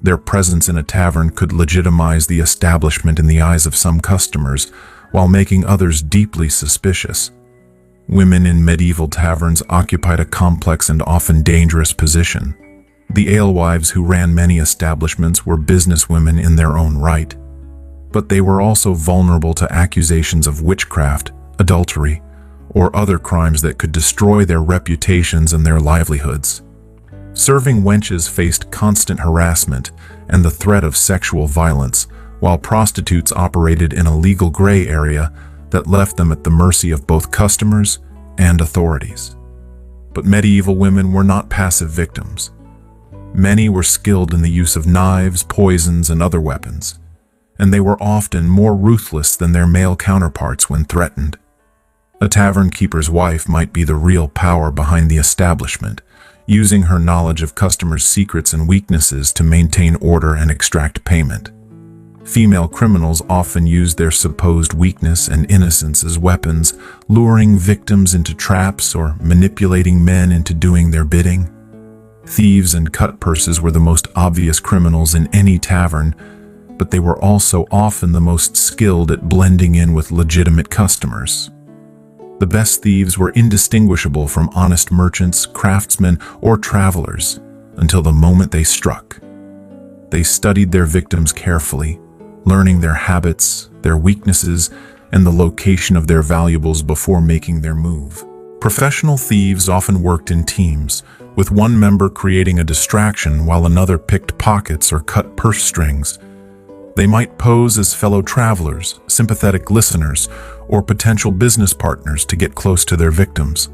Their presence in a tavern could legitimize the establishment in the eyes of some customers, while making others deeply suspicious. Women in medieval taverns occupied a complex and often dangerous position. The alewives who ran many establishments were businesswomen in their own right, but they were also vulnerable to accusations of witchcraft, adultery, or other crimes that could destroy their reputations and their livelihoods. Serving wenches faced constant harassment and the threat of sexual violence, while prostitutes operated in a legal gray area that left them at the mercy of both customers and authorities. But medieval women were not passive victims. Many were skilled in the use of knives, poisons, and other weapons, and they were often more ruthless than their male counterparts when threatened. A tavernkeeper's wife might be the real power behind the establishment, using her knowledge of customers' secrets and weaknesses to maintain order and extract payment. Female criminals often used their supposed weakness and innocence as weapons, luring victims into traps or manipulating men into doing their bidding. Thieves and cutpurses were the most obvious criminals in any tavern, but they were also often the most skilled at blending in with legitimate customers. The best thieves were indistinguishable from honest merchants, craftsmen, or travelers until the moment they struck. They studied their victims carefully, learning their habits, their weaknesses, and the location of their valuables before making their move. Professional thieves often worked in teams, with one member creating a distraction while another picked pockets or cut purse strings. They might pose as fellow travelers, sympathetic listeners, or potential business partners to get close to their victims.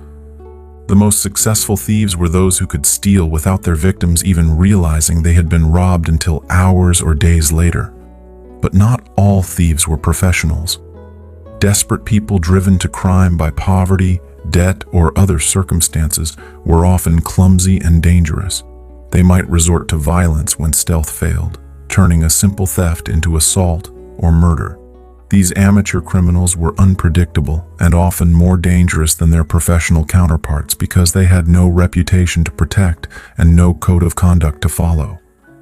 The most successful thieves were those who could steal without their victims even realizing they had been robbed until hours or days later. But not all thieves were professionals. Desperate people driven to crime by poverty, debt, or other circumstances were often clumsy and dangerous. They might resort to violence when stealth failed, turning a simple theft into assault or murder. These amateur criminals were unpredictable and often more dangerous than their professional counterparts because they had no reputation to protect and no code of conduct to follow.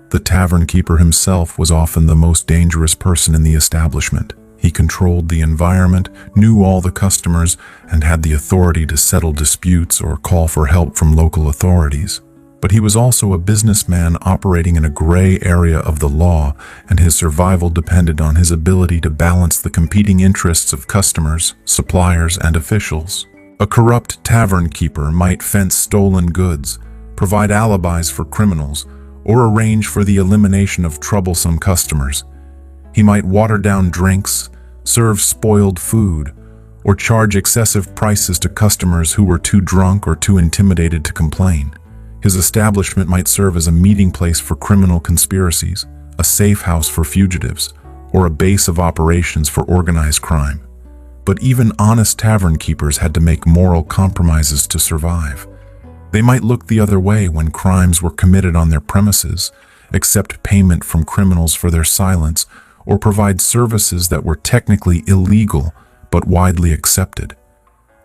The tavernkeeper himself was often the most dangerous person in the establishment. He controlled the environment, knew all the customers, and had the authority to settle disputes or call for help from local authorities. But he was also a businessman operating in a gray area of the law, and his survival depended on his ability to balance the competing interests of customers, suppliers, and officials. A corrupt tavernkeeper might fence stolen goods, provide alibis for criminals, or arrange for the elimination of troublesome customers. He might water down drinks, serve spoiled food, or charge excessive prices to customers who were too drunk or too intimidated to complain. His establishment might serve as a meeting place for criminal conspiracies, a safe house for fugitives, or a base of operations for organized crime. But even honest tavern keepers had to make moral compromises to survive. They might look the other way when crimes were committed on their premises, accept payment from criminals for their silence, or provide services that were technically illegal but widely accepted.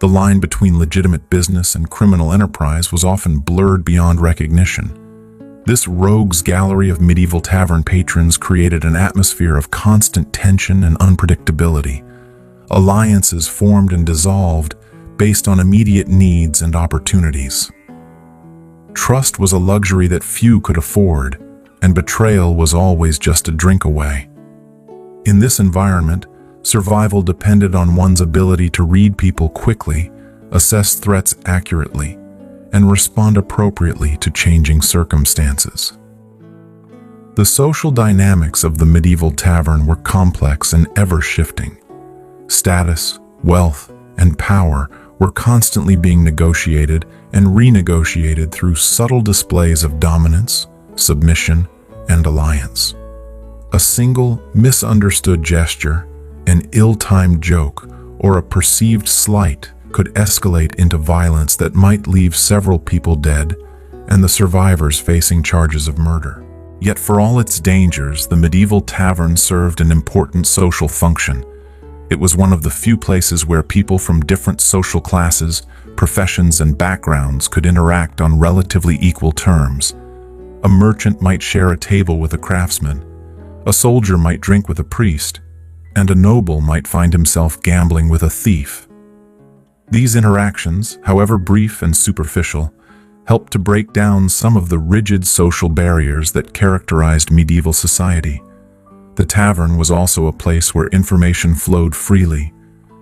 The line between legitimate business and criminal enterprise was often blurred beyond recognition. This rogues gallery of medieval tavern patrons created an atmosphere of constant tension and unpredictability. Alliances formed and dissolved based on immediate needs and opportunities. Trust was a luxury that few could afford, and betrayal was always just a drink away. In this environment, survival depended on one's ability to read people quickly, assess threats accurately, and respond appropriately to changing circumstances. The social dynamics of the medieval tavern were complex and ever-shifting. Status, wealth, and power were constantly being negotiated and renegotiated through subtle displays of dominance, submission, and alliance. A single, misunderstood gesture, an ill-timed joke, or a perceived slight could escalate into violence that might leave several people dead and the survivors facing charges of murder. Yet for all its dangers, the medieval tavern served an important social function. It was one of the few places where people from different social classes, professions, and backgrounds could interact on relatively equal terms. A merchant might share a table with a craftsman, a soldier might drink with a priest, and a noble might find himself gambling with a thief. These interactions, however brief and superficial, helped to break down some of the rigid social barriers that characterized medieval society. The tavern was also a place where information flowed freely.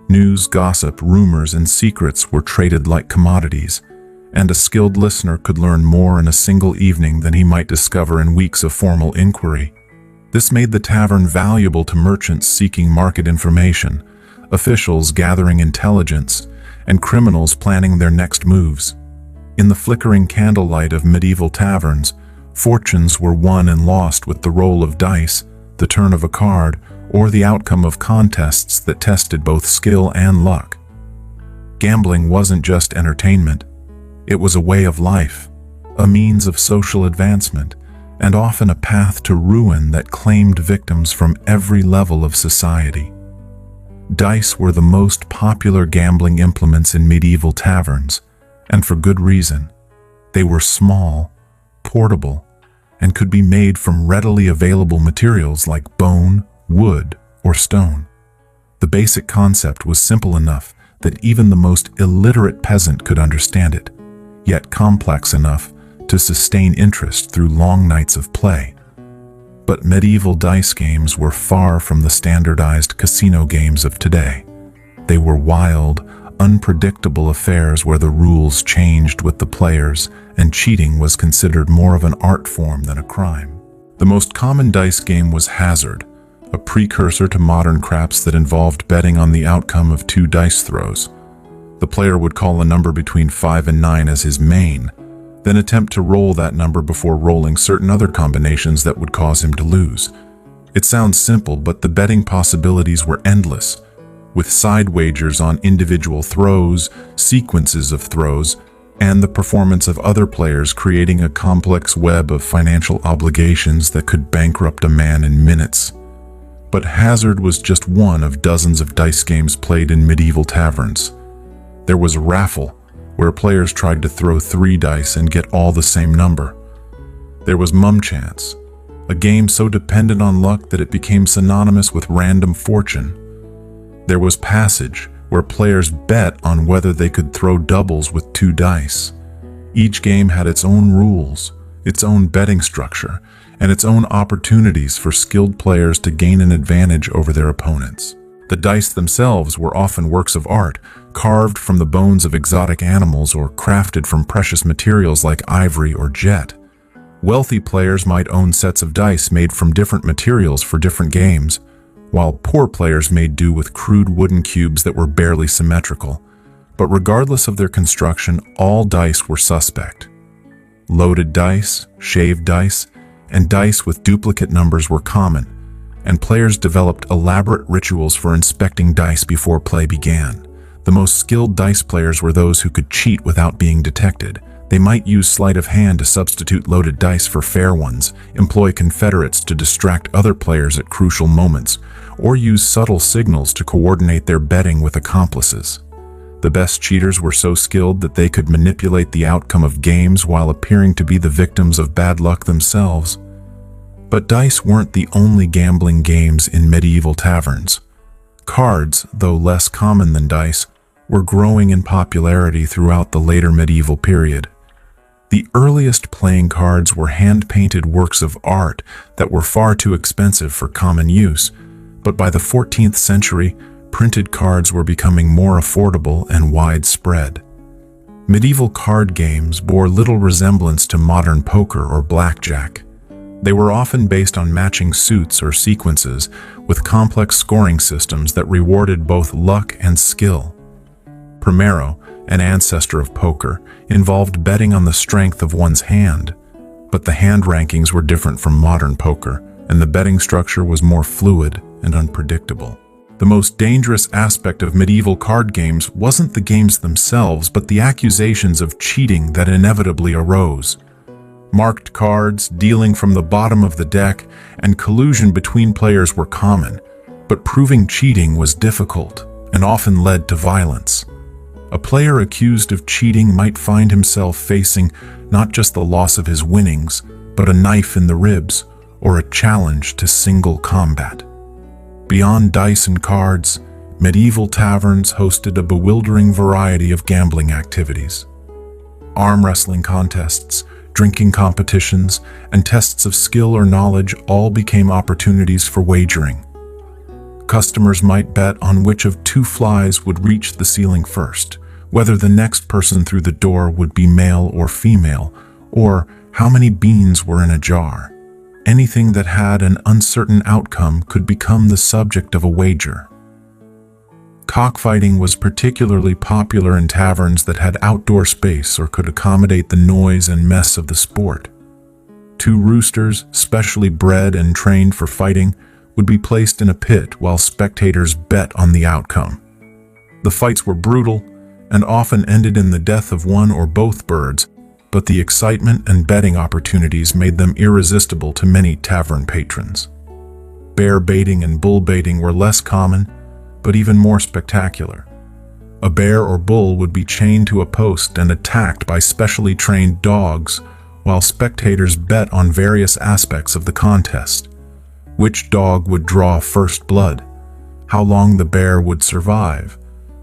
News, gossip, rumors, and secrets were traded like commodities, and a skilled listener could learn more in a single evening than he might discover in weeks of formal inquiry. This made the tavern valuable to merchants seeking market information, officials gathering intelligence, and criminals planning their next moves. In the flickering candlelight of medieval taverns, fortunes were won and lost with the roll of dice, the turn of a card, or the outcome of contests that tested both skill and luck. Gambling wasn't just entertainment. It was a way of life, a means of social advancement, and often a path to ruin that claimed victims from every level of society. Dice were the most popular gambling implements in medieval taverns, and for good reason. They were small, portable, and could be made from readily available materials like bone, wood, or stone. The basic concept was simple enough that even the most illiterate peasant could understand it, yet complex enough to sustain interest through long nights of play. But medieval dice games were far from the standardized casino games of today. They were wild, unpredictable affairs where the rules changed with the players, and cheating was considered more of an art form than a crime. The most common dice game was hazard, a precursor to modern craps that involved betting on the outcome of 2 dice throws. The player would call a number between 5 and 9 as his main, then attempt to roll that number before rolling certain other combinations that would cause him to lose. It sounds simple, but the betting possibilities were endless, with side wagers on individual throws, sequences of throws, and the performance of other players, creating a complex web of financial obligations that could bankrupt a man in minutes. But hazard was just one of dozens of dice games played in medieval taverns. There was raffle, where players tried to throw 3 dice and get all the same number. There was mumchance, a game so dependent on luck that it became synonymous with random fortune. There was passage, where players bet on whether they could throw doubles with 2 dice. Each game had its own rules, its own betting structure, and its own opportunities for skilled players to gain an advantage over their opponents. The dice themselves were often works of art, carved from the bones of exotic animals or crafted from precious materials like ivory or jet. Wealthy players might own sets of dice made from different materials for different games, while poor players made do with crude wooden cubes that were barely symmetrical. But regardless of their construction, all dice were suspect. Loaded dice, shaved dice, and dice with duplicate numbers were common, and players developed elaborate rituals for inspecting dice before play began. The most skilled dice players were those who could cheat without being detected. They might use sleight of hand to substitute loaded dice for fair ones, employ confederates to distract other players at crucial moments, or use subtle signals to coordinate their betting with accomplices. The best cheaters were so skilled that they could manipulate the outcome of games while appearing to be the victims of bad luck themselves. But dice weren't the only gambling games in medieval taverns. Cards, though less common than dice, were growing in popularity throughout the later medieval period. The earliest playing cards were hand-painted works of art that were far too expensive for common use, but by the 14th century, printed cards were becoming more affordable and widespread. Medieval card games bore little resemblance to modern poker or blackjack. They were often based on matching suits or sequences, with complex scoring systems that rewarded both luck and skill. Primero, an ancestor of poker, involved betting on the strength of one's hand, but the hand rankings were different from modern poker, and the betting structure was more fluid and unpredictable. The most dangerous aspect of medieval card games wasn't the games themselves, but the accusations of cheating that inevitably arose. Marked cards, dealing from the bottom of the deck, and collusion between players were common, but proving cheating was difficult and often led to violence. A player accused of cheating might find himself facing not just the loss of his winnings, but a knife in the ribs or a challenge to single combat. Beyond dice and cards, medieval taverns hosted a bewildering variety of gambling activities. Arm wrestling contests, drinking competitions, and tests of skill or knowledge all became opportunities for wagering. Customers might bet on which of two flies would reach the ceiling first, whether the next person through the door would be male or female, or how many beans were in a jar. Anything that had an uncertain outcome could become the subject of a wager. Cockfighting was particularly popular in taverns that had outdoor space or could accommodate the noise and mess of the sport. Two roosters, specially bred and trained for fighting, would be placed in a pit while spectators bet on the outcome. The fights were brutal and often ended in the death of one or both birds, but the excitement and betting opportunities made them irresistible to many tavern patrons. Bear baiting and bull baiting were less common, but even more spectacular. A bear or bull would be chained to a post and attacked by specially trained dogs, while spectators bet on various aspects of the contest. Which dog would draw first blood, how long the bear would survive,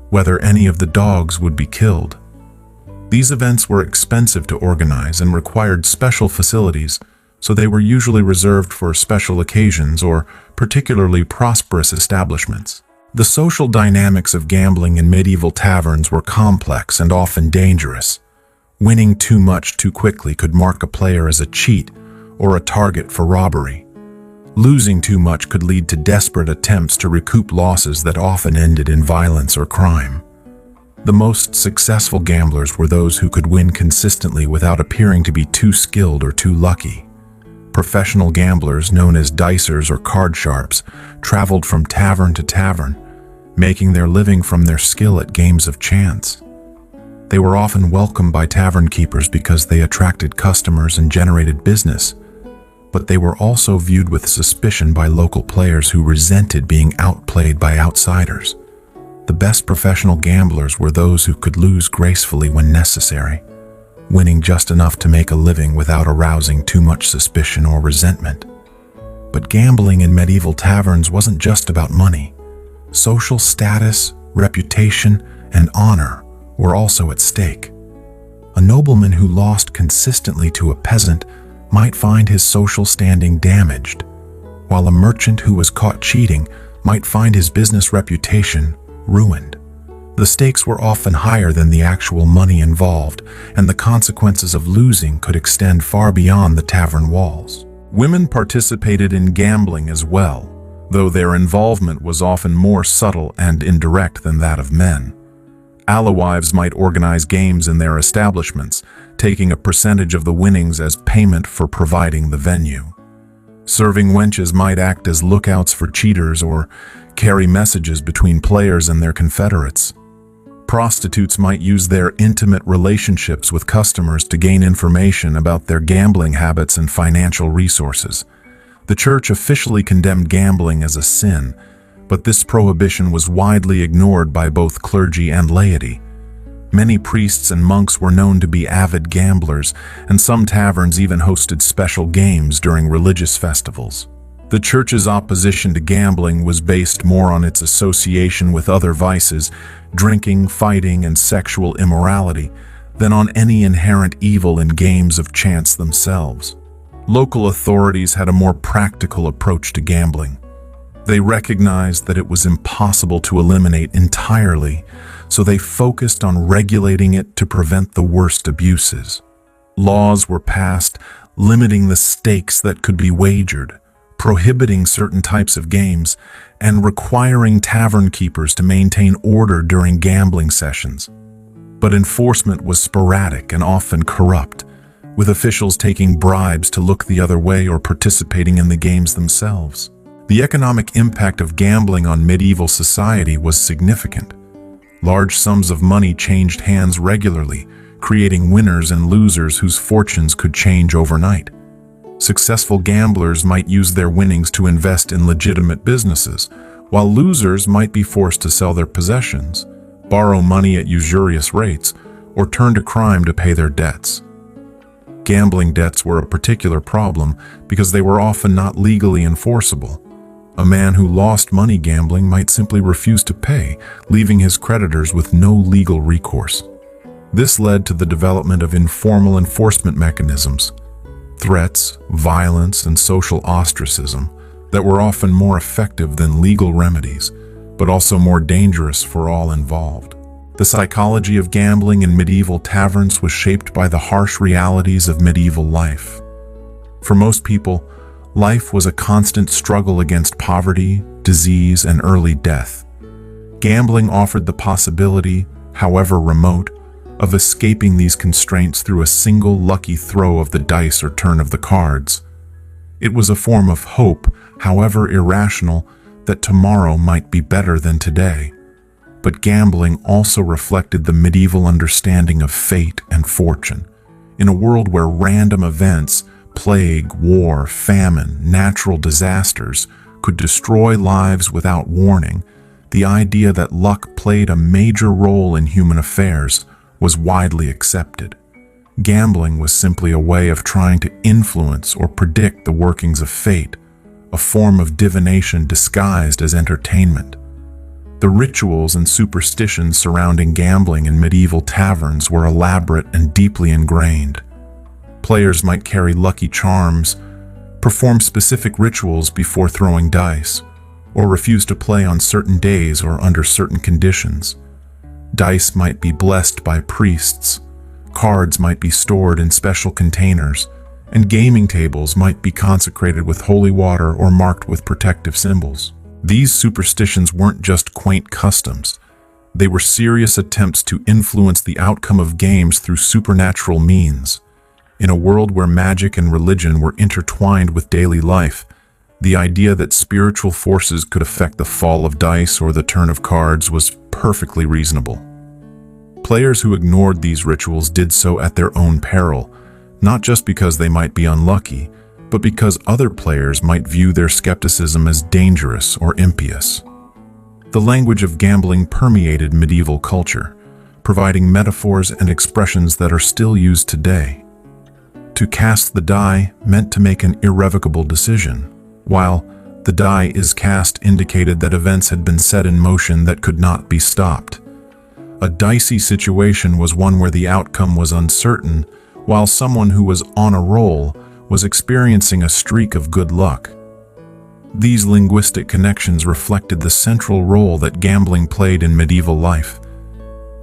whether any of the dogs would be killed. These events were expensive to organize and required special facilities, so they were usually reserved for special occasions or particularly prosperous establishments. The social dynamics of gambling in medieval taverns were complex and often dangerous. Winning too much too quickly could mark a player as a cheat or a target for robbery. Losing too much could lead to desperate attempts to recoup losses that often ended in violence or crime. The most successful gamblers were those who could win consistently without appearing to be too skilled or too lucky. Professional gamblers, known as dicers or card sharps, traveled from tavern to tavern, making their living from their skill at games of chance. They were often welcomed by tavernkeepers because they attracted customers and generated business, but they were also viewed with suspicion by local players who resented being outplayed by outsiders. The best professional gamblers were those who could lose gracefully when necessary, winning just enough to make a living without arousing too much suspicion or resentment. But gambling in medieval taverns wasn't just about money. Social status, reputation, and honor were also at stake. A nobleman who lost consistently to a peasant might find his social standing damaged, while a merchant who was caught cheating might find his business reputation ruined. The stakes were often higher than the actual money involved, and the consequences of losing could extend far beyond the tavern walls. Women participated in gambling as well, though their involvement was often more subtle and indirect than that of men. Alewives might organize games in their establishments, taking a percentage of the winnings as payment for providing the venue. Serving wenches might act as lookouts for cheaters or carry messages between players and their confederates. Prostitutes might use their intimate relationships with customers to gain information about their gambling habits and financial resources. The church officially condemned gambling as a sin, but this prohibition was widely ignored by both clergy and laity. Many priests and monks were known to be avid gamblers, and some taverns even hosted special games during religious festivals. The church's opposition to gambling was based more on its association with other vices, drinking, fighting, and sexual immorality, than on any inherent evil in games of chance themselves. Local authorities had a more practical approach to gambling. They recognized that it was impossible to eliminate entirely, so they focused on regulating it to prevent the worst abuses. Laws were passed limiting the stakes that could be wagered, prohibiting certain types of games, and requiring tavernkeepers to maintain order during gambling sessions. But enforcement was sporadic and often corrupt, with officials taking bribes to look the other way or participating in the games themselves. The economic impact of gambling on medieval society was significant. Large sums of money changed hands regularly, creating winners and losers whose fortunes could change overnight. Successful gamblers might use their winnings to invest in legitimate businesses, while losers might be forced to sell their possessions, borrow money at usurious rates, or turn to crime to pay their debts. Gambling debts were a particular problem because they were often not legally enforceable. A man who lost money gambling might simply refuse to pay, leaving his creditors with no legal recourse. This led to the development of informal enforcement mechanisms, threats, violence, and social ostracism that were often more effective than legal remedies, but also more dangerous for all involved. The psychology of gambling in medieval taverns was shaped by the harsh realities of medieval life. For most people, life was a constant struggle against poverty, disease, and early death. Gambling offered the possibility, however remote, of escaping these constraints through a single lucky throw of the dice or turn of the cards. It was a form of hope, however irrational, that tomorrow might be better than today. But gambling also reflected the medieval understanding of fate and fortune. In a world where random events, plague, war, famine, natural disasters could destroy lives without warning, the idea that luck played a major role in human affairs was widely accepted. Gambling was simply a way of trying to influence or predict the workings of fate, a form of divination disguised as entertainment. The rituals and superstitions surrounding gambling in medieval taverns were elaborate and deeply ingrained. Players might carry lucky charms, perform specific rituals before throwing dice, or refuse to play on certain days or under certain conditions. Dice might be blessed by priests, cards might be stored in special containers, and gaming tables might be consecrated with holy water or marked with protective symbols. These superstitions weren't just quaint customs. They were serious attempts to influence the outcome of games through supernatural means. In a world where magic and religion were intertwined with daily life, the idea that spiritual forces could affect the fall of dice or the turn of cards was perfectly reasonable. Players who ignored these rituals did so at their own peril, not just because they might be unlucky, but because other players might view their skepticism as dangerous or impious. The language of gambling permeated medieval culture, providing metaphors and expressions that are still used today. To cast the die meant to make an irrevocable decision, while the die is cast indicated that events had been set in motion that could not be stopped. A dicey situation was one where the outcome was uncertain, while someone who was on a roll was experiencing a streak of good luck. These linguistic connections reflected the central role that gambling played in medieval life.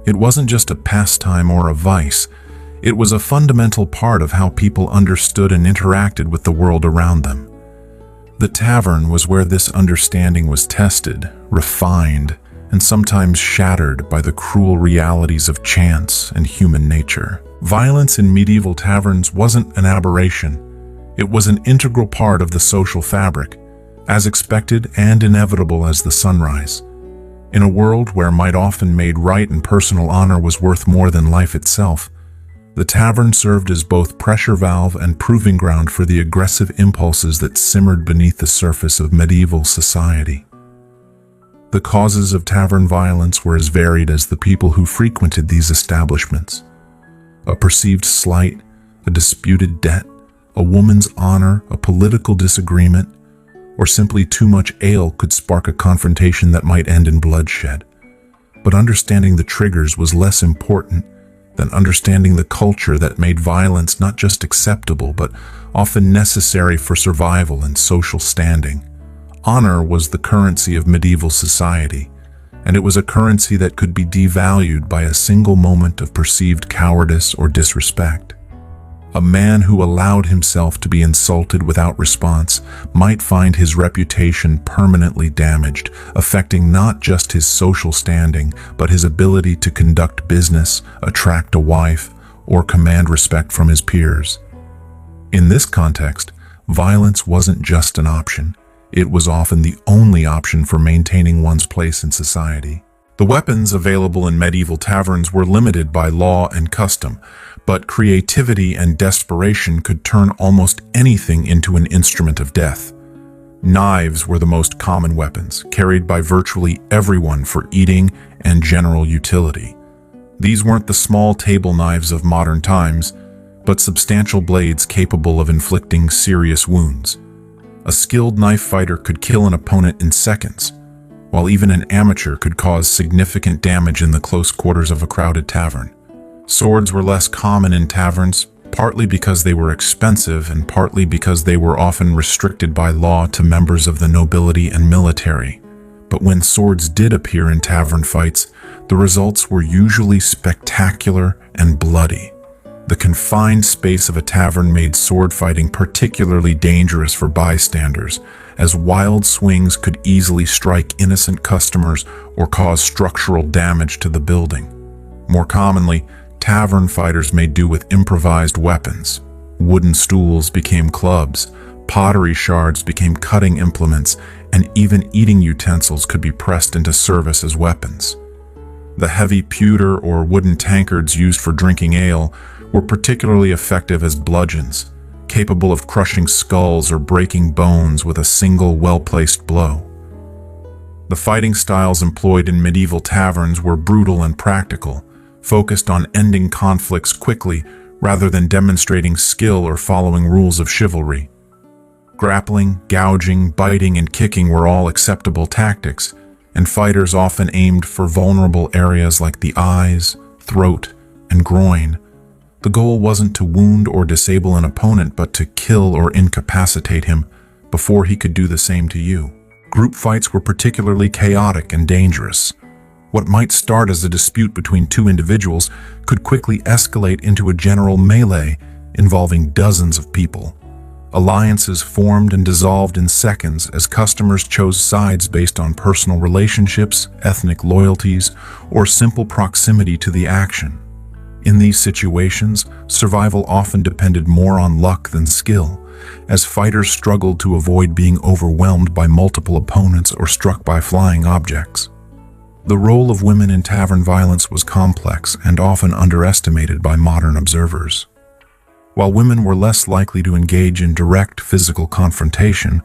It wasn't just a pastime or a vice, it was a fundamental part of how people understood and interacted with the world around them. The tavern was where this understanding was tested, refined, and sometimes shattered by the cruel realities of chance and human nature. Violence in medieval taverns wasn't an aberration. It was an integral part of the social fabric, as expected and inevitable as the sunrise. In a world where might often made right and personal honor was worth more than life itself, the tavern served as both pressure valve and proving ground for the aggressive impulses that simmered beneath the surface of medieval society. The causes of tavern violence were as varied as the people who frequented these establishments. A perceived slight, a disputed debt, a woman's honor, a political disagreement, or simply too much ale could spark a confrontation that might end in bloodshed. But understanding the triggers was less important than understanding the culture that made violence not just acceptable, but often necessary for survival and social standing. Honor was the currency of medieval society, and it was a currency that could be devalued by a single moment of perceived cowardice or disrespect. A man who allowed himself to be insulted without response might find his reputation permanently damaged, affecting not just his social standing, but his ability to conduct business, attract a wife, or command respect from his peers. In this context, violence wasn't just an option. It was often the only option for maintaining one's place in society. The weapons available in medieval taverns were limited by law and custom, but creativity and desperation could turn almost anything into an instrument of death. Knives were the most common weapons, carried by virtually everyone for eating and general utility. These weren't the small table knives of modern times, but substantial blades capable of inflicting serious wounds. A skilled knife fighter could kill an opponent in seconds, while even an amateur could cause significant damage in the close quarters of a crowded tavern. Swords were less common in taverns, partly because they were expensive and partly because they were often restricted by law to members of the nobility and military. But when swords did appear in tavern fights, the results were usually spectacular and bloody. The confined space of a tavern made sword fighting particularly dangerous for bystanders, as wild swings could easily strike innocent customers or cause structural damage to the building. More commonly, tavern fighters made do with improvised weapons. Wooden stools became clubs, pottery shards became cutting implements, and even eating utensils could be pressed into service as weapons. The heavy pewter or wooden tankards used for drinking ale were particularly effective as bludgeons, capable of crushing skulls or breaking bones with a single well-placed blow. The fighting styles employed in medieval taverns were brutal and practical, focused on ending conflicts quickly rather than demonstrating skill or following rules of chivalry. Grappling, gouging, biting, and kicking were all acceptable tactics, and fighters often aimed for vulnerable areas like the eyes, throat, and groin. The goal wasn't to wound or disable an opponent, but to kill or incapacitate him before he could do the same to you. Group fights were particularly chaotic and dangerous. What might start as a dispute between two individuals could quickly escalate into a general melee involving dozens of people. Alliances formed and dissolved in seconds as customers chose sides based on personal relationships, ethnic loyalties, or simple proximity to the action. In these situations, survival often depended more on luck than skill, as fighters struggled to avoid being overwhelmed by multiple opponents or struck by flying objects. The role of women in tavern violence was complex and often underestimated by modern observers. While women were less likely to engage in direct physical confrontation,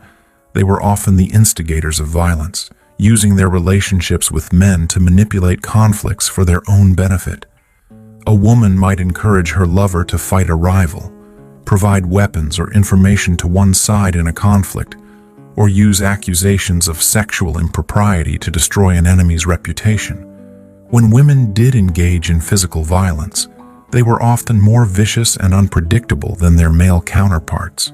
they were often the instigators of violence, using their relationships with men to manipulate conflicts for their own benefit. A woman might encourage her lover to fight a rival, provide weapons or information to one side in a conflict, or use accusations of sexual impropriety to destroy an enemy's reputation. When women did engage in physical violence, they were often more vicious and unpredictable than their male counterparts.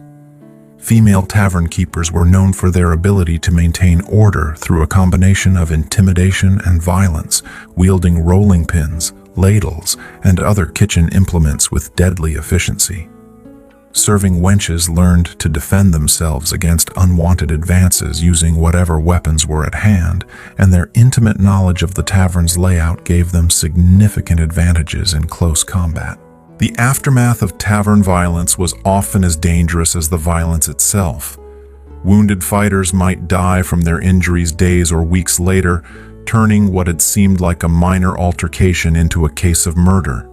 Female tavern keepers were known for their ability to maintain order through a combination of intimidation and violence, wielding rolling pins, ladles, and other kitchen implements with deadly efficiency. Serving wenches learned to defend themselves against unwanted advances using whatever weapons were at hand, and their intimate knowledge of the tavern's layout gave them significant advantages in close combat. The aftermath of tavern violence was often as dangerous as the violence itself. Wounded fighters might die from their injuries days or weeks later, turning what had seemed like a minor altercation into a case of murder.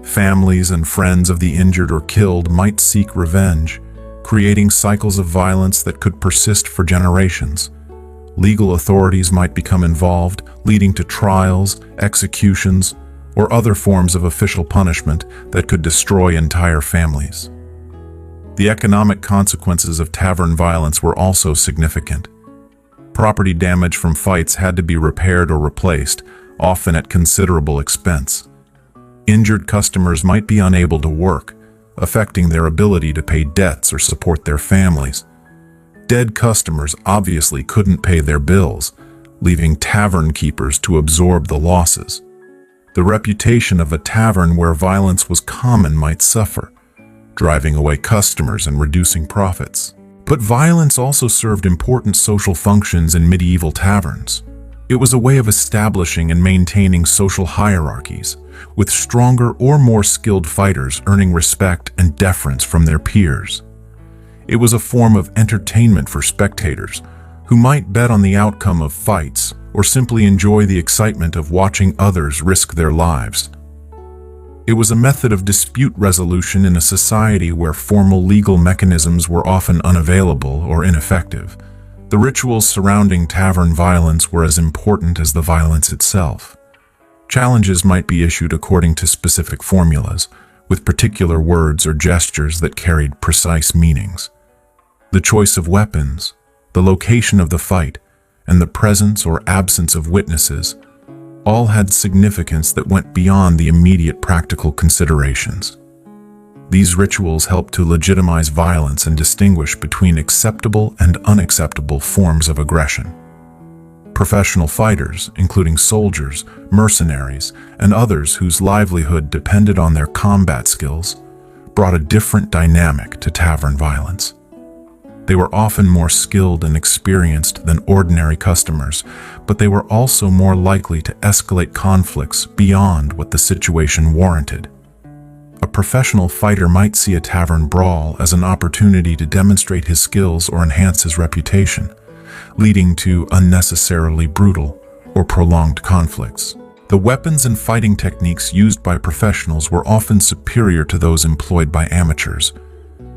Families and friends of the injured or killed might seek revenge, creating cycles of violence that could persist for generations. Legal authorities might become involved, leading to trials, executions, or other forms of official punishment that could destroy entire families. The economic consequences of tavern violence were also significant. Property damage from fights had to be repaired or replaced, often at considerable expense. Injured customers might be unable to work, affecting their ability to pay debts or support their families. Dead customers obviously couldn't pay their bills, leaving tavern keepers to absorb the losses. The reputation of a tavern where violence was common might suffer, driving away customers and reducing profits. But violence also served important social functions in medieval taverns. It was a way of establishing and maintaining social hierarchies, with stronger or more skilled fighters earning respect and deference from their peers. It was a form of entertainment for spectators, who might bet on the outcome of fights or simply enjoy the excitement of watching others risk their lives. It was a method of dispute resolution in a society where formal legal mechanisms were often unavailable or ineffective. The rituals surrounding tavern violence were as important as the violence itself. Challenges might be issued according to specific formulas, with particular words or gestures that carried precise meanings. The choice of weapons, the location of the fight, and the presence or absence of witnesses all had significance that went beyond the immediate practical considerations. These rituals helped to legitimize violence and distinguish between acceptable and unacceptable forms of aggression. Professional fighters, including soldiers, mercenaries, and others whose livelihood depended on their combat skills, brought a different dynamic to tavern violence. They were often more skilled and experienced than ordinary customers, but they were also more likely to escalate conflicts beyond what the situation warranted. A professional fighter might see a tavern brawl as an opportunity to demonstrate his skills or enhance his reputation, leading to unnecessarily brutal or prolonged conflicts. The weapons and fighting techniques used by professionals were often superior to those employed by amateurs,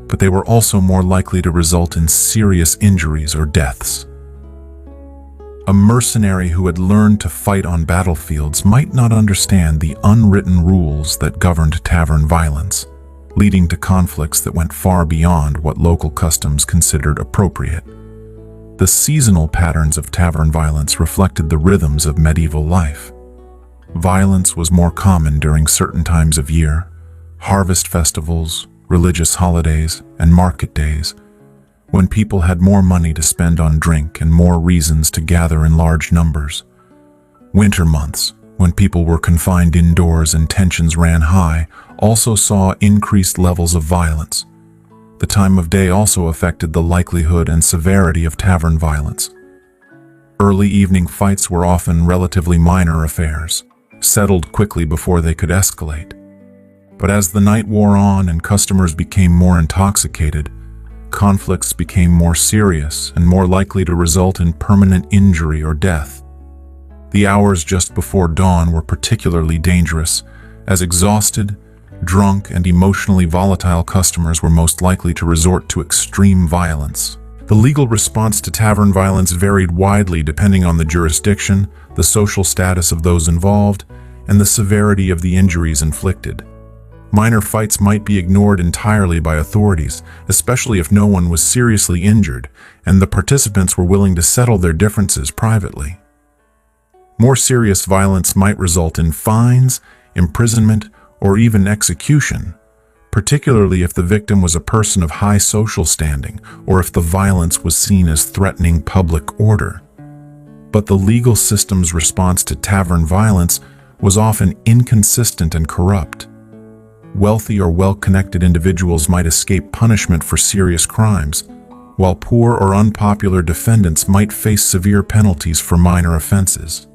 but they were also more likely to result in serious injuries or deaths. A mercenary who had learned to fight on battlefields might not understand the unwritten rules that governed tavern violence, leading to conflicts that went far beyond what local customs considered appropriate. The seasonal patterns of tavern violence reflected the rhythms of medieval life. Violence was more common during certain times of year, harvest festivals, religious holidays, and market days, when people had more money to spend on drink and more reasons to gather in large numbers. Winter months, when people were confined indoors and tensions ran high, also saw increased levels of violence. The time of day also affected the likelihood and severity of tavern violence. Early evening fights were often relatively minor affairs, settled quickly before they could escalate. But as the night wore on and customers became more intoxicated, conflicts became more serious and more likely to result in permanent injury or death. The hours just before dawn were particularly dangerous, as exhausted, drunk, and emotionally volatile customers were most likely to resort to extreme violence. The legal response to tavern violence varied widely depending on the jurisdiction, the social status of those involved, and the severity of the injuries inflicted. Minor fights might be ignored entirely by authorities, especially if no one was seriously injured and the participants were willing to settle their differences privately. More serious violence might result in fines, imprisonment, or even execution, particularly if the victim was a person of high social standing or if the violence was seen as threatening public order. But the legal system's response to tavern violence was often inconsistent and corrupt. Wealthy or well-connected individuals might escape punishment for serious crimes, while poor or unpopular defendants might face severe penalties for minor offenses.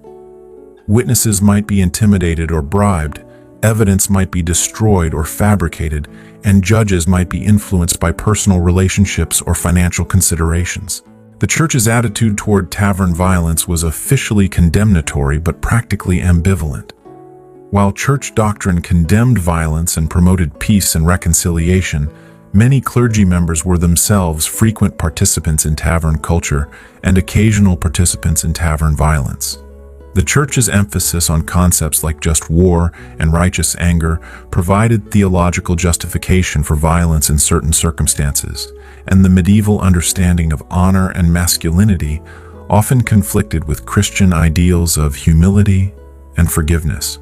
Witnesses might be intimidated or bribed, evidence might be destroyed or fabricated, and judges might be influenced by personal relationships or financial considerations. The Church's attitude toward tavern violence was officially condemnatory but practically ambivalent. While Church doctrine condemned violence and promoted peace and reconciliation, many clergy members were themselves frequent participants in tavern culture and occasional participants in tavern violence. The Church's emphasis on concepts like just war and righteous anger provided theological justification for violence in certain circumstances, and the medieval understanding of honor and masculinity often conflicted with Christian ideals of humility and forgiveness.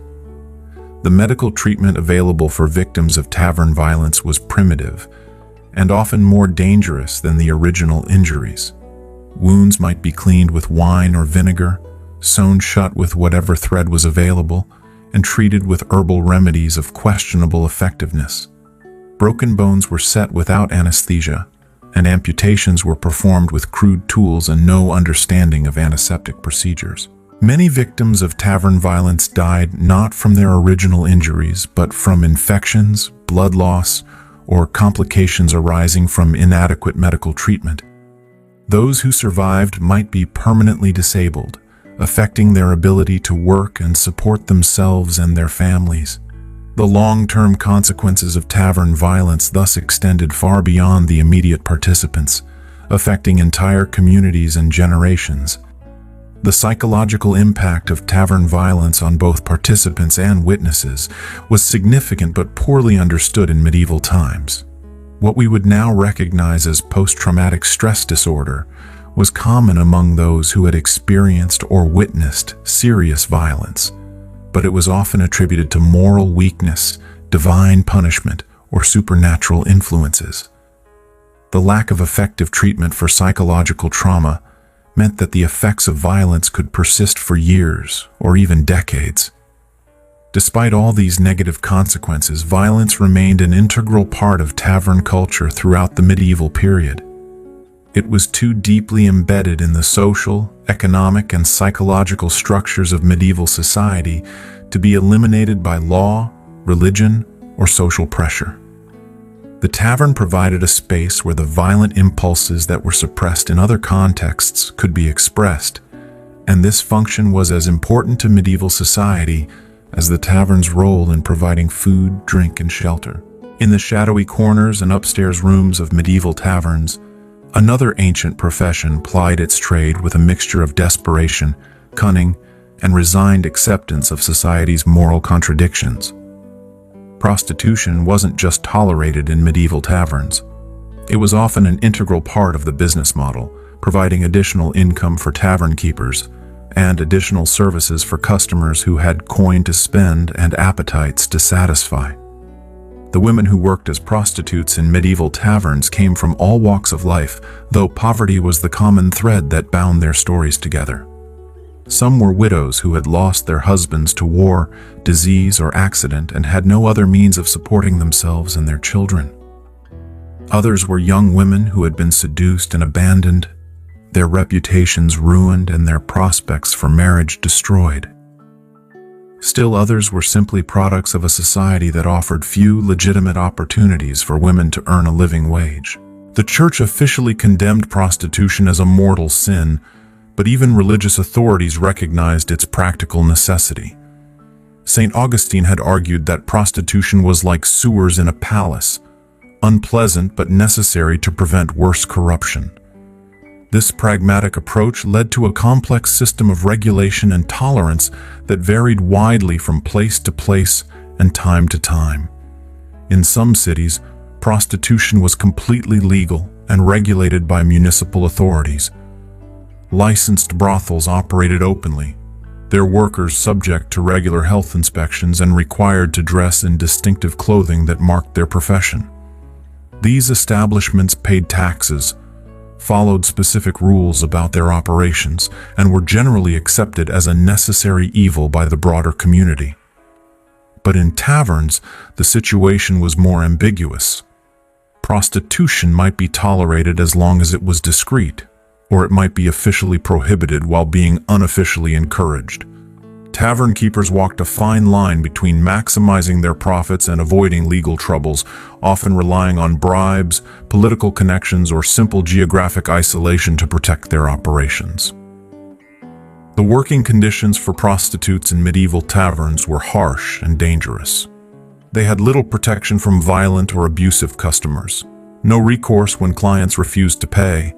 The medical treatment available for victims of tavern violence was primitive and often more dangerous than the original injuries. Wounds might be cleaned with wine or vinegar, sewn shut with whatever thread was available, and treated with herbal remedies of questionable effectiveness. Broken bones were set without anesthesia, and amputations were performed with crude tools and no understanding of antiseptic procedures. Many victims of tavern violence died not from their original injuries, but from infections, blood loss, or complications arising from inadequate medical treatment. Those who survived might be permanently disabled, affecting their ability to work and support themselves and their families. The long-term consequences of tavern violence thus extended far beyond the immediate participants, affecting entire communities and generations. The psychological impact of tavern violence on both participants and witnesses was significant but poorly understood in medieval times. What we would now recognize as post-traumatic stress disorder was common among those who had experienced or witnessed serious violence, but it was often attributed to moral weakness, divine punishment, or supernatural influences. The lack of effective treatment for psychological trauma meant that the effects of violence could persist for years or even decades. Despite all these negative consequences, violence remained an integral part of tavern culture throughout the medieval period. It was too deeply embedded in the social, economic, and psychological structures of medieval society to be eliminated by law, religion, or social pressure. The tavern provided a space where the violent impulses that were suppressed in other contexts could be expressed, and this function was as important to medieval society as the tavern's role in providing food, drink, and shelter. In the shadowy corners and upstairs rooms of medieval taverns, another ancient profession plied its trade with a mixture of desperation, cunning, and resigned acceptance of society's moral contradictions. Prostitution wasn't just tolerated in medieval taverns. It was often an integral part of the business model, providing additional income for tavern keepers and additional services for customers who had coin to spend and appetites to satisfy. The women who worked as prostitutes in medieval taverns came from all walks of life, though poverty was the common thread that bound their stories together. Some were widows who had lost their husbands to war, disease, or accident and had no other means of supporting themselves and their children. Others were young women who had been seduced and abandoned, their reputations ruined and their prospects for marriage destroyed. Still others were simply products of a society that offered few legitimate opportunities for women to earn a living wage. The Church officially condemned prostitution as a mortal sin, but even religious authorities recognized its practical necessity. St. Augustine had argued that prostitution was like sewers in a palace, unpleasant but necessary to prevent worse corruption. This pragmatic approach led to a complex system of regulation and tolerance that varied widely from place to place and time to time. In some cities, prostitution was completely legal and regulated by municipal authorities. Licensed brothels operated openly, their workers subject to regular health inspections and required to dress in distinctive clothing that marked their profession. These establishments paid taxes, followed specific rules about their operations, and were generally accepted as a necessary evil by the broader community. But in taverns, the situation was more ambiguous. Prostitution might be tolerated as long as it was discreet, or it might be officially prohibited while being unofficially encouraged. Tavern keepers walked a fine line between maximizing their profits and avoiding legal troubles, often relying on bribes, political connections, or simple geographic isolation to protect their operations. The working conditions for prostitutes in medieval taverns were harsh and dangerous. They had little protection from violent or abusive customers, no recourse when clients refused to pay,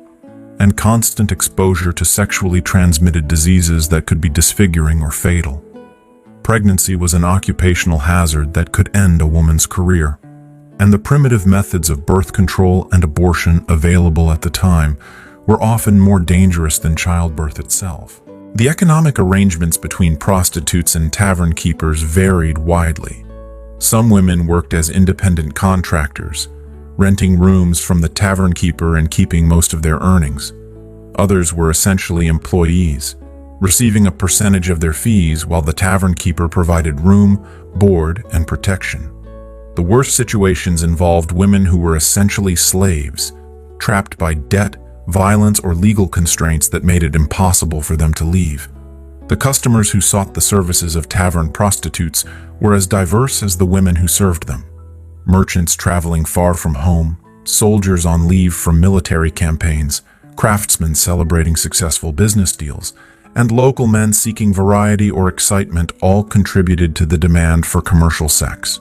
and constant exposure to sexually transmitted diseases that could be disfiguring or fatal. Pregnancy was an occupational hazard that could end a woman's career, and the primitive methods of birth control and abortion available at the time were often more dangerous than childbirth itself. The economic arrangements between prostitutes and tavern keepers varied widely. Some women worked as independent contractors, renting rooms from the tavern keeper and keeping most of their earnings. Others were essentially employees, receiving a percentage of their fees while the tavern keeper provided room, board, and protection. The worst situations involved women who were essentially slaves, trapped by debt, violence, or legal constraints that made it impossible for them to leave. The customers who sought the services of tavern prostitutes were as diverse as the women who served them. Merchants traveling far from home, soldiers on leave from military campaigns, craftsmen celebrating successful business deals, and local men seeking variety or excitement all contributed to the demand for commercial sex.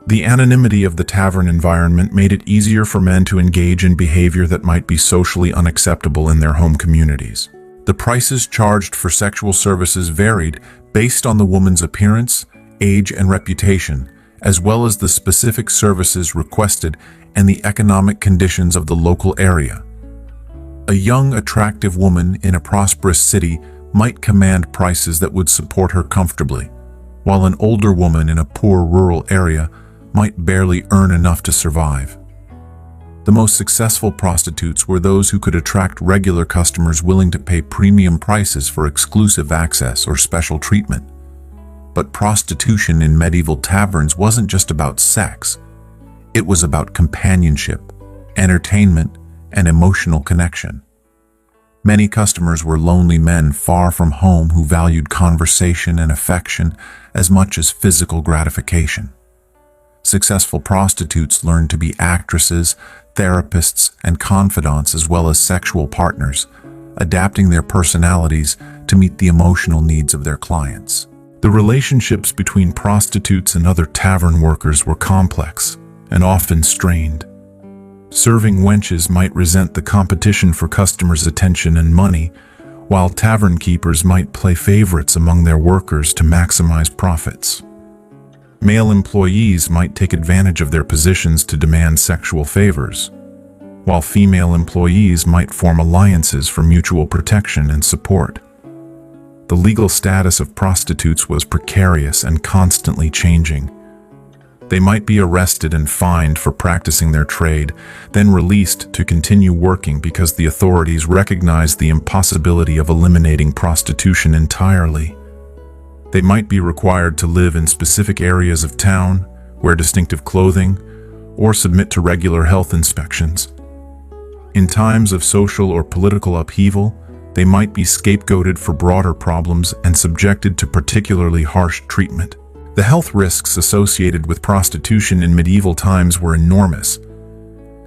The anonymity of the tavern environment made it easier for men to engage in behavior that might be socially unacceptable in their home communities. The prices charged for sexual services varied based on the woman's appearance, age, and reputation, as well as the specific services requested and the economic conditions of the local area. A young, attractive woman in a prosperous city might command prices that would support her comfortably, while an older woman in a poor rural area might barely earn enough to survive. The most successful prostitutes were those who could attract regular customers willing to pay premium prices for exclusive access or special treatment. But prostitution in medieval taverns wasn't just about sex. It was about companionship, entertainment, and emotional connection. Many customers were lonely men far from home who valued conversation and affection as much as physical gratification. Successful prostitutes learned to be actresses, therapists, and confidants as well as sexual partners, adapting their personalities to meet the emotional needs of their clients. The relationships between prostitutes and other tavern workers were complex and often strained. Serving wenches might resent the competition for customers' attention and money, while tavern keepers might play favorites among their workers to maximize profits. Male employees might take advantage of their positions to demand sexual favors, while female employees might form alliances for mutual protection and support. The legal status of prostitutes was precarious and constantly changing. They might be arrested and fined for practicing their trade, then released to continue working because the authorities recognized the impossibility of eliminating prostitution entirely. They might be required to live in specific areas of town, wear distinctive clothing, or submit to regular health inspections. In times of social or political upheaval, they might be scapegoated for broader problems and subjected to particularly harsh treatment. The health risks associated with prostitution in medieval times were enormous.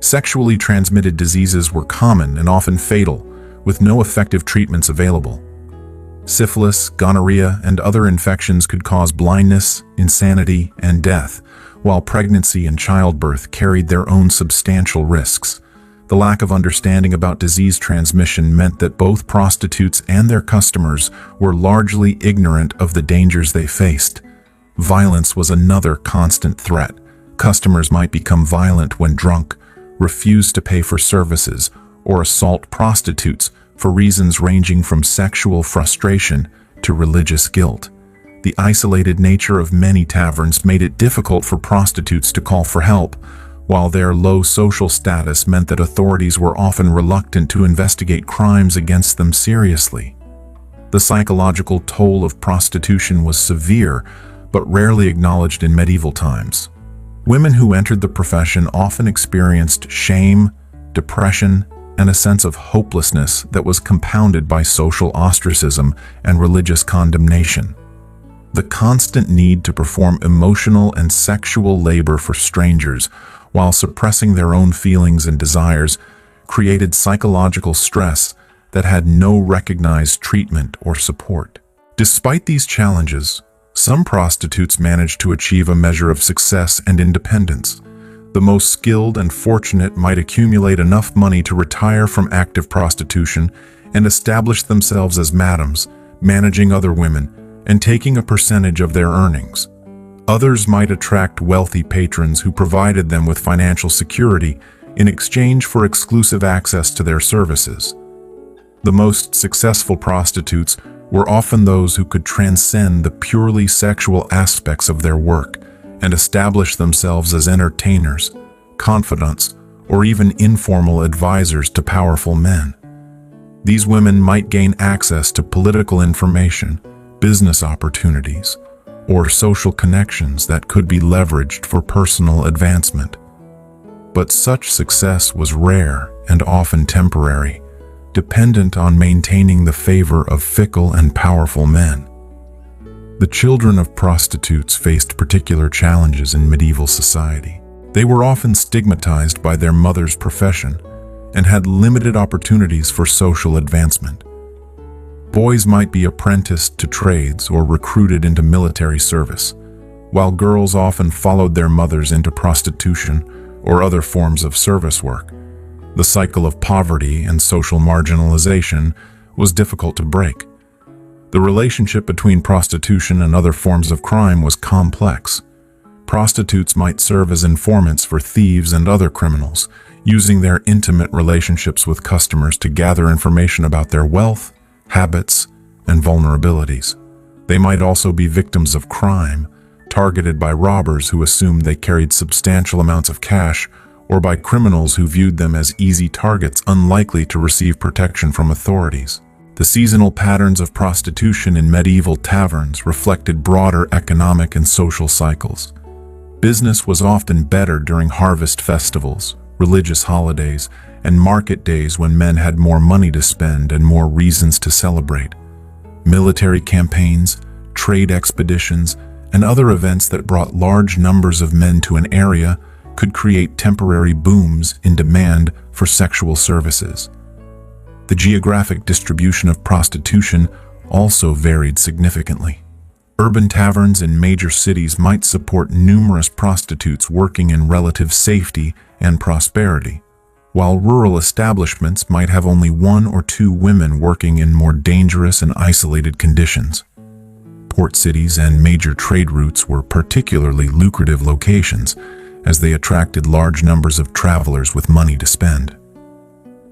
Sexually transmitted diseases were common and often fatal, with no effective treatments available. Syphilis, gonorrhea, and other infections could cause blindness, insanity, and death, while pregnancy and childbirth carried their own substantial risks. The lack of understanding about disease transmission meant that both prostitutes and their customers were largely ignorant of the dangers they faced. Violence was another constant threat. Customers might become violent when drunk, refuse to pay for services, or assault prostitutes for reasons ranging from sexual frustration to religious guilt. The isolated nature of many taverns made it difficult for prostitutes to call for help, while their low social status meant that authorities were often reluctant to investigate crimes against them seriously. The psychological toll of prostitution was severe, but rarely acknowledged in medieval times. Women who entered the profession often experienced shame, depression, and a sense of hopelessness that was compounded by social ostracism and religious condemnation. The constant need to perform emotional and sexual labor for strangers while suppressing their own feelings and desires created psychological stress that had no recognized treatment or support. Despite these challenges, some prostitutes managed to achieve a measure of success and independence. The most skilled and fortunate might accumulate enough money to retire from active prostitution and establish themselves as madams, managing other women and taking a percentage of their earnings. Others might attract wealthy patrons who provided them with financial security in exchange for exclusive access to their services. The most successful prostitutes were often those who could transcend the purely sexual aspects of their work and establish themselves as entertainers, confidants, or even informal advisors to powerful men. These women might gain access to political information, business opportunities, or social connections that could be leveraged for personal advancement. But such success was rare and often temporary, dependent on maintaining the favor of fickle and powerful men. The children of prostitutes faced particular challenges in medieval society. They were often stigmatized by their mother's profession and had limited opportunities for social advancement. Boys might be apprenticed to trades or recruited into military service, while girls often followed their mothers into prostitution or other forms of service work. The cycle of poverty and social marginalization was difficult to break. The relationship between prostitution and other forms of crime was complex. Prostitutes might serve as informants for thieves and other criminals, using their intimate relationships with customers to gather information about their wealth, habits, and vulnerabilities. They might also be victims of crime, targeted by robbers who assumed they carried substantial amounts of cash, or by criminals who viewed them as easy targets unlikely to receive protection from authorities. The seasonal patterns of prostitution in medieval taverns reflected broader economic and social cycles. Business was often better during harvest festivals, religious holidays, and market days when men had more money to spend and more reasons to celebrate. Military campaigns, trade expeditions, and other events that brought large numbers of men to an area could create temporary booms in demand for sexual services. The geographic distribution of prostitution also varied significantly. Urban taverns in major cities might support numerous prostitutes working in relative safety and prosperity, while rural establishments might have only one or two women working in more dangerous and isolated conditions. Port cities and major trade routes were particularly lucrative locations, as they attracted large numbers of travelers with money to spend.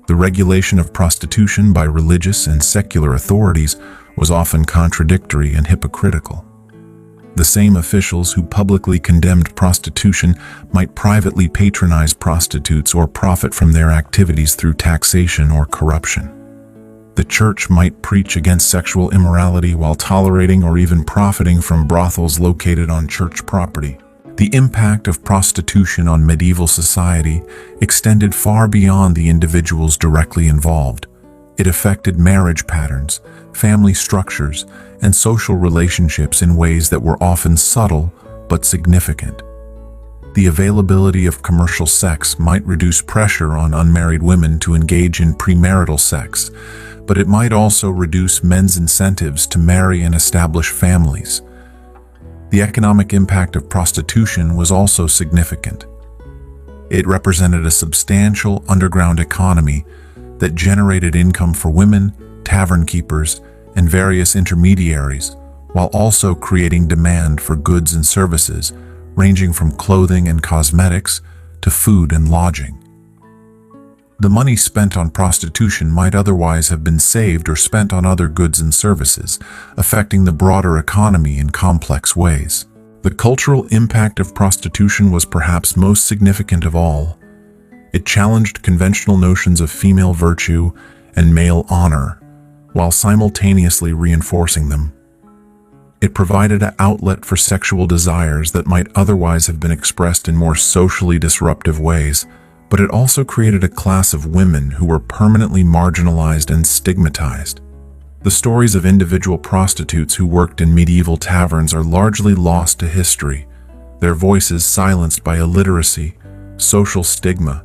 The regulation of prostitution by religious and secular authorities was often contradictory and hypocritical. The same officials who publicly condemned prostitution might privately patronize prostitutes or profit from their activities through taxation or corruption. The church might preach against sexual immorality while tolerating or even profiting from brothels located on church property. The impact of prostitution on medieval society extended far beyond the individuals directly involved. It affected marriage patterns, family structures, and social relationships in ways that were often subtle but significant. The availability of commercial sex might reduce pressure on unmarried women to engage in premarital sex, but it might also reduce men's incentives to marry and establish families. The economic impact of prostitution was also significant. It represented a substantial underground economy that generated income for women, tavern keepers, and various intermediaries, while also creating demand for goods and services ranging from clothing and cosmetics to food and lodging. The money spent on prostitution might otherwise have been saved or spent on other goods and services, affecting the broader economy in complex ways. The cultural impact of prostitution was perhaps most significant of all. It challenged conventional notions of female virtue and male honor, while simultaneously reinforcing them. It provided an outlet for sexual desires that might otherwise have been expressed in more socially disruptive ways, but it also created a class of women who were permanently marginalized and stigmatized. The stories of individual prostitutes who worked in medieval taverns are largely lost to history, their voices silenced by illiteracy, social stigma,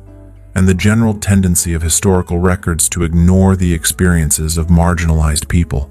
and the general tendency of historical records to ignore the experiences of marginalized people.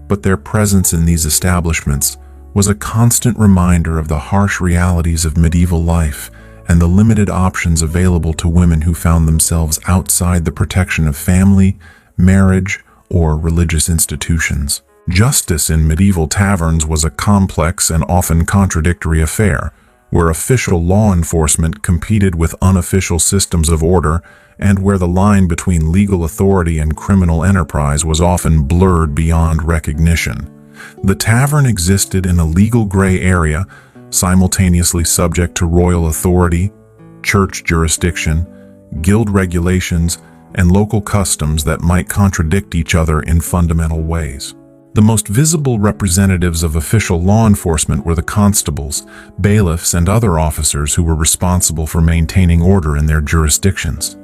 But their presence in these establishments was a constant reminder of the harsh realities of medieval life and the limited options available to women who found themselves outside the protection of family, marriage, or religious institutions. Justice in medieval taverns was a complex and often contradictory affair, where official law enforcement competed with unofficial systems of order and where the line between legal authority and criminal enterprise was often blurred beyond recognition. The tavern existed in a legal gray area, simultaneously subject to royal authority, church jurisdiction, guild regulations, and local customs that might contradict each other in fundamental ways. The most visible representatives of official law enforcement were the constables, bailiffs, and other officers who were responsible for maintaining order in their jurisdictions.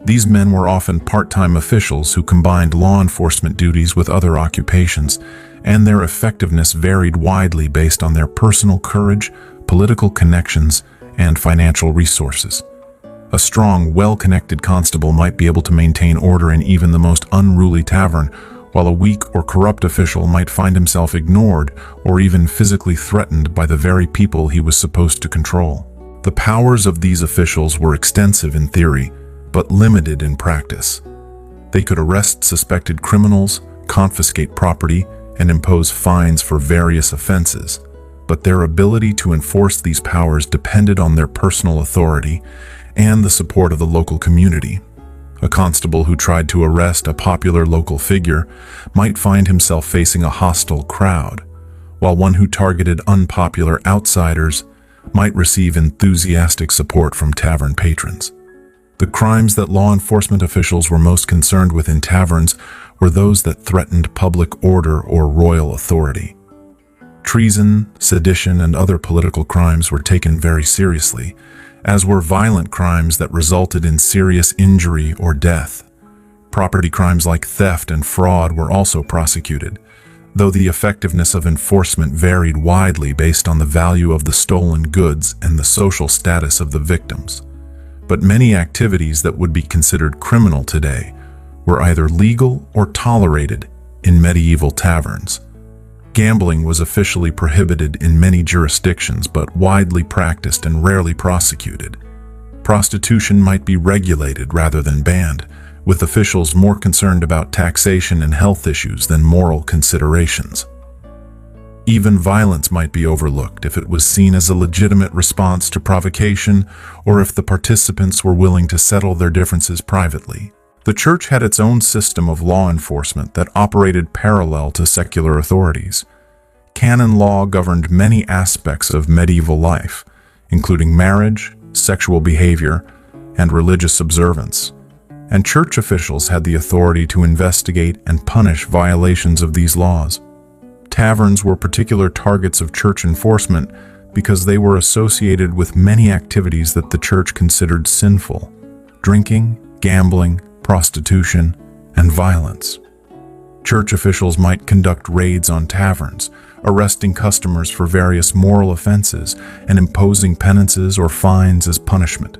These men were often part-time officials who combined law enforcement duties with other occupations, and their effectiveness varied widely based on their personal courage, political connections, and financial resources. A strong, well-connected constable might be able to maintain order in even the most unruly tavern, while a weak or corrupt official might find himself ignored or even physically threatened by the very people he was supposed to control. The powers of these officials were extensive in theory, but limited in practice. They could arrest suspected criminals, confiscate property, and impose fines for various offenses, but their ability to enforce these powers depended on their personal authority and the support of the local community. A constable who tried to arrest a popular local figure might find himself facing a hostile crowd, while one who targeted unpopular outsiders might receive enthusiastic support from tavern patrons. The crimes that law enforcement officials were most concerned with in taverns were those that threatened public order or royal authority. Treason, sedition, and other political crimes were taken very seriously, as were violent crimes that resulted in serious injury or death. Property crimes like theft and fraud were also prosecuted, though the effectiveness of enforcement varied widely based on the value of the stolen goods and the social status of the victims. But many activities that would be considered criminal today were either legal or tolerated in medieval taverns. Gambling was officially prohibited in many jurisdictions but widely practiced and rarely prosecuted. Prostitution might be regulated rather than banned, with officials more concerned about taxation and health issues than moral considerations. Even violence might be overlooked if it was seen as a legitimate response to provocation or if the participants were willing to settle their differences privately. The church had its own system of law enforcement that operated parallel to secular authorities. Canon law governed many aspects of medieval life, including marriage, sexual behavior, and religious observance. And church officials had the authority to investigate and punish violations of these laws. Taverns were particular targets of church enforcement because they were associated with many activities that the church considered sinful: drinking, gambling, prostitution, and violence. Church officials might conduct raids on taverns, arresting customers for various moral offenses and imposing penances or fines as punishment.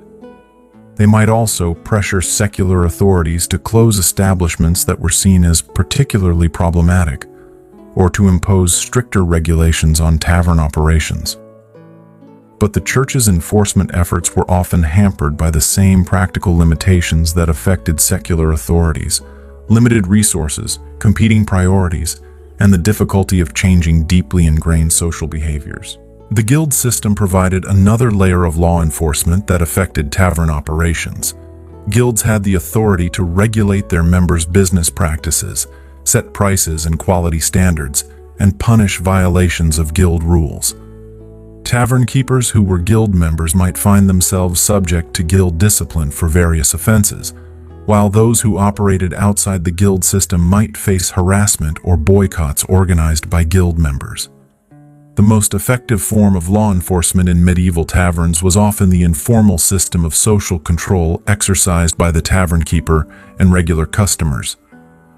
They might also pressure secular authorities to close establishments that were seen as particularly problematic, or to impose stricter regulations on tavern operations. But the church's enforcement efforts were often hampered by the same practical limitations that affected secular authorities: limited resources, competing priorities, and the difficulty of changing deeply ingrained social behaviors. The guild system provided another layer of law enforcement that affected tavern operations. Guilds had the authority to regulate their members' business practices, set prices and quality standards, and punish violations of guild rules. Tavern keepers who were guild members might find themselves subject to guild discipline for various offenses, while those who operated outside the guild system might face harassment or boycotts organized by guild members. The most effective form of law enforcement in medieval taverns was often the informal system of social control exercised by the tavernkeeper and regular customers.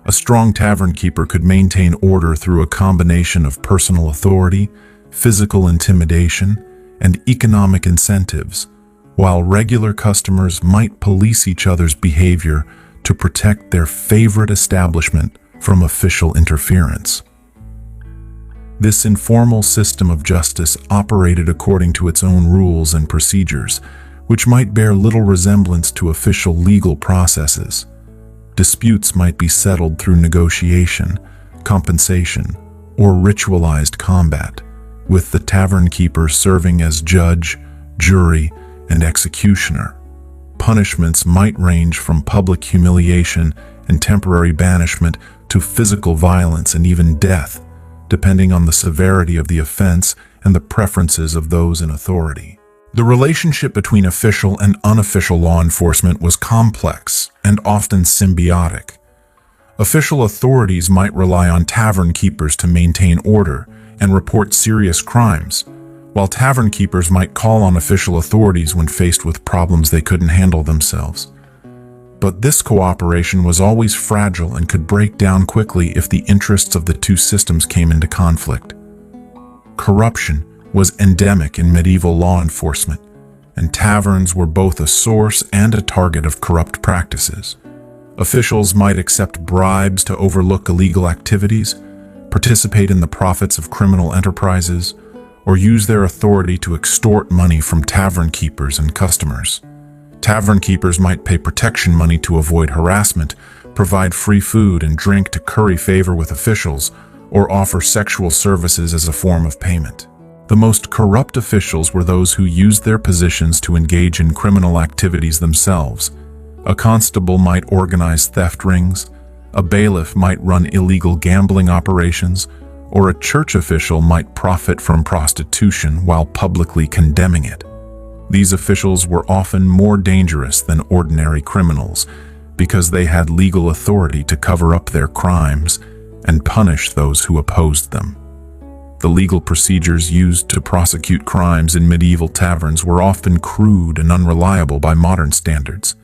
A strong tavernkeeper could maintain order through a combination of personal authority, physical intimidation, and economic incentives, while regular customers might police each other's behavior to protect their favorite establishment from official interference. This informal system of justice operated according to its own rules and procedures, which might bear little resemblance to official legal processes. Disputes might be settled through negotiation, compensation, or ritualized combat, with the tavernkeeper serving as judge, jury, and executioner. Punishments might range from public humiliation and temporary banishment to physical violence and even death, depending on the severity of the offense and the preferences of those in authority. The relationship between official and unofficial law enforcement was complex and often symbiotic. Official authorities might rely on tavern keepers to maintain order and report serious crimes, while tavern keepers might call on official authorities when faced with problems they couldn't handle themselves. But this cooperation was always fragile and could break down quickly if the interests of the two systems came into conflict. Corruption was endemic in medieval law enforcement, and taverns were both a source and a target of corrupt practices. Officials might accept bribes to overlook illegal activities, participate in the profits of criminal enterprises, or use their authority to extort money from tavern keepers and customers. Tavern keepers might pay protection money to avoid harassment, provide free food and drink to curry favor with officials, or offer sexual services as a form of payment. The most corrupt officials were those who used their positions to engage in criminal activities themselves. A constable might organize theft rings, a bailiff might run illegal gambling operations, or a church official might profit from prostitution while publicly condemning it. These officials were often more dangerous than ordinary criminals because they had legal authority to cover up their crimes and punish those who opposed them. The legal procedures used to prosecute crimes in medieval taverns were often crude and unreliable by modern standards.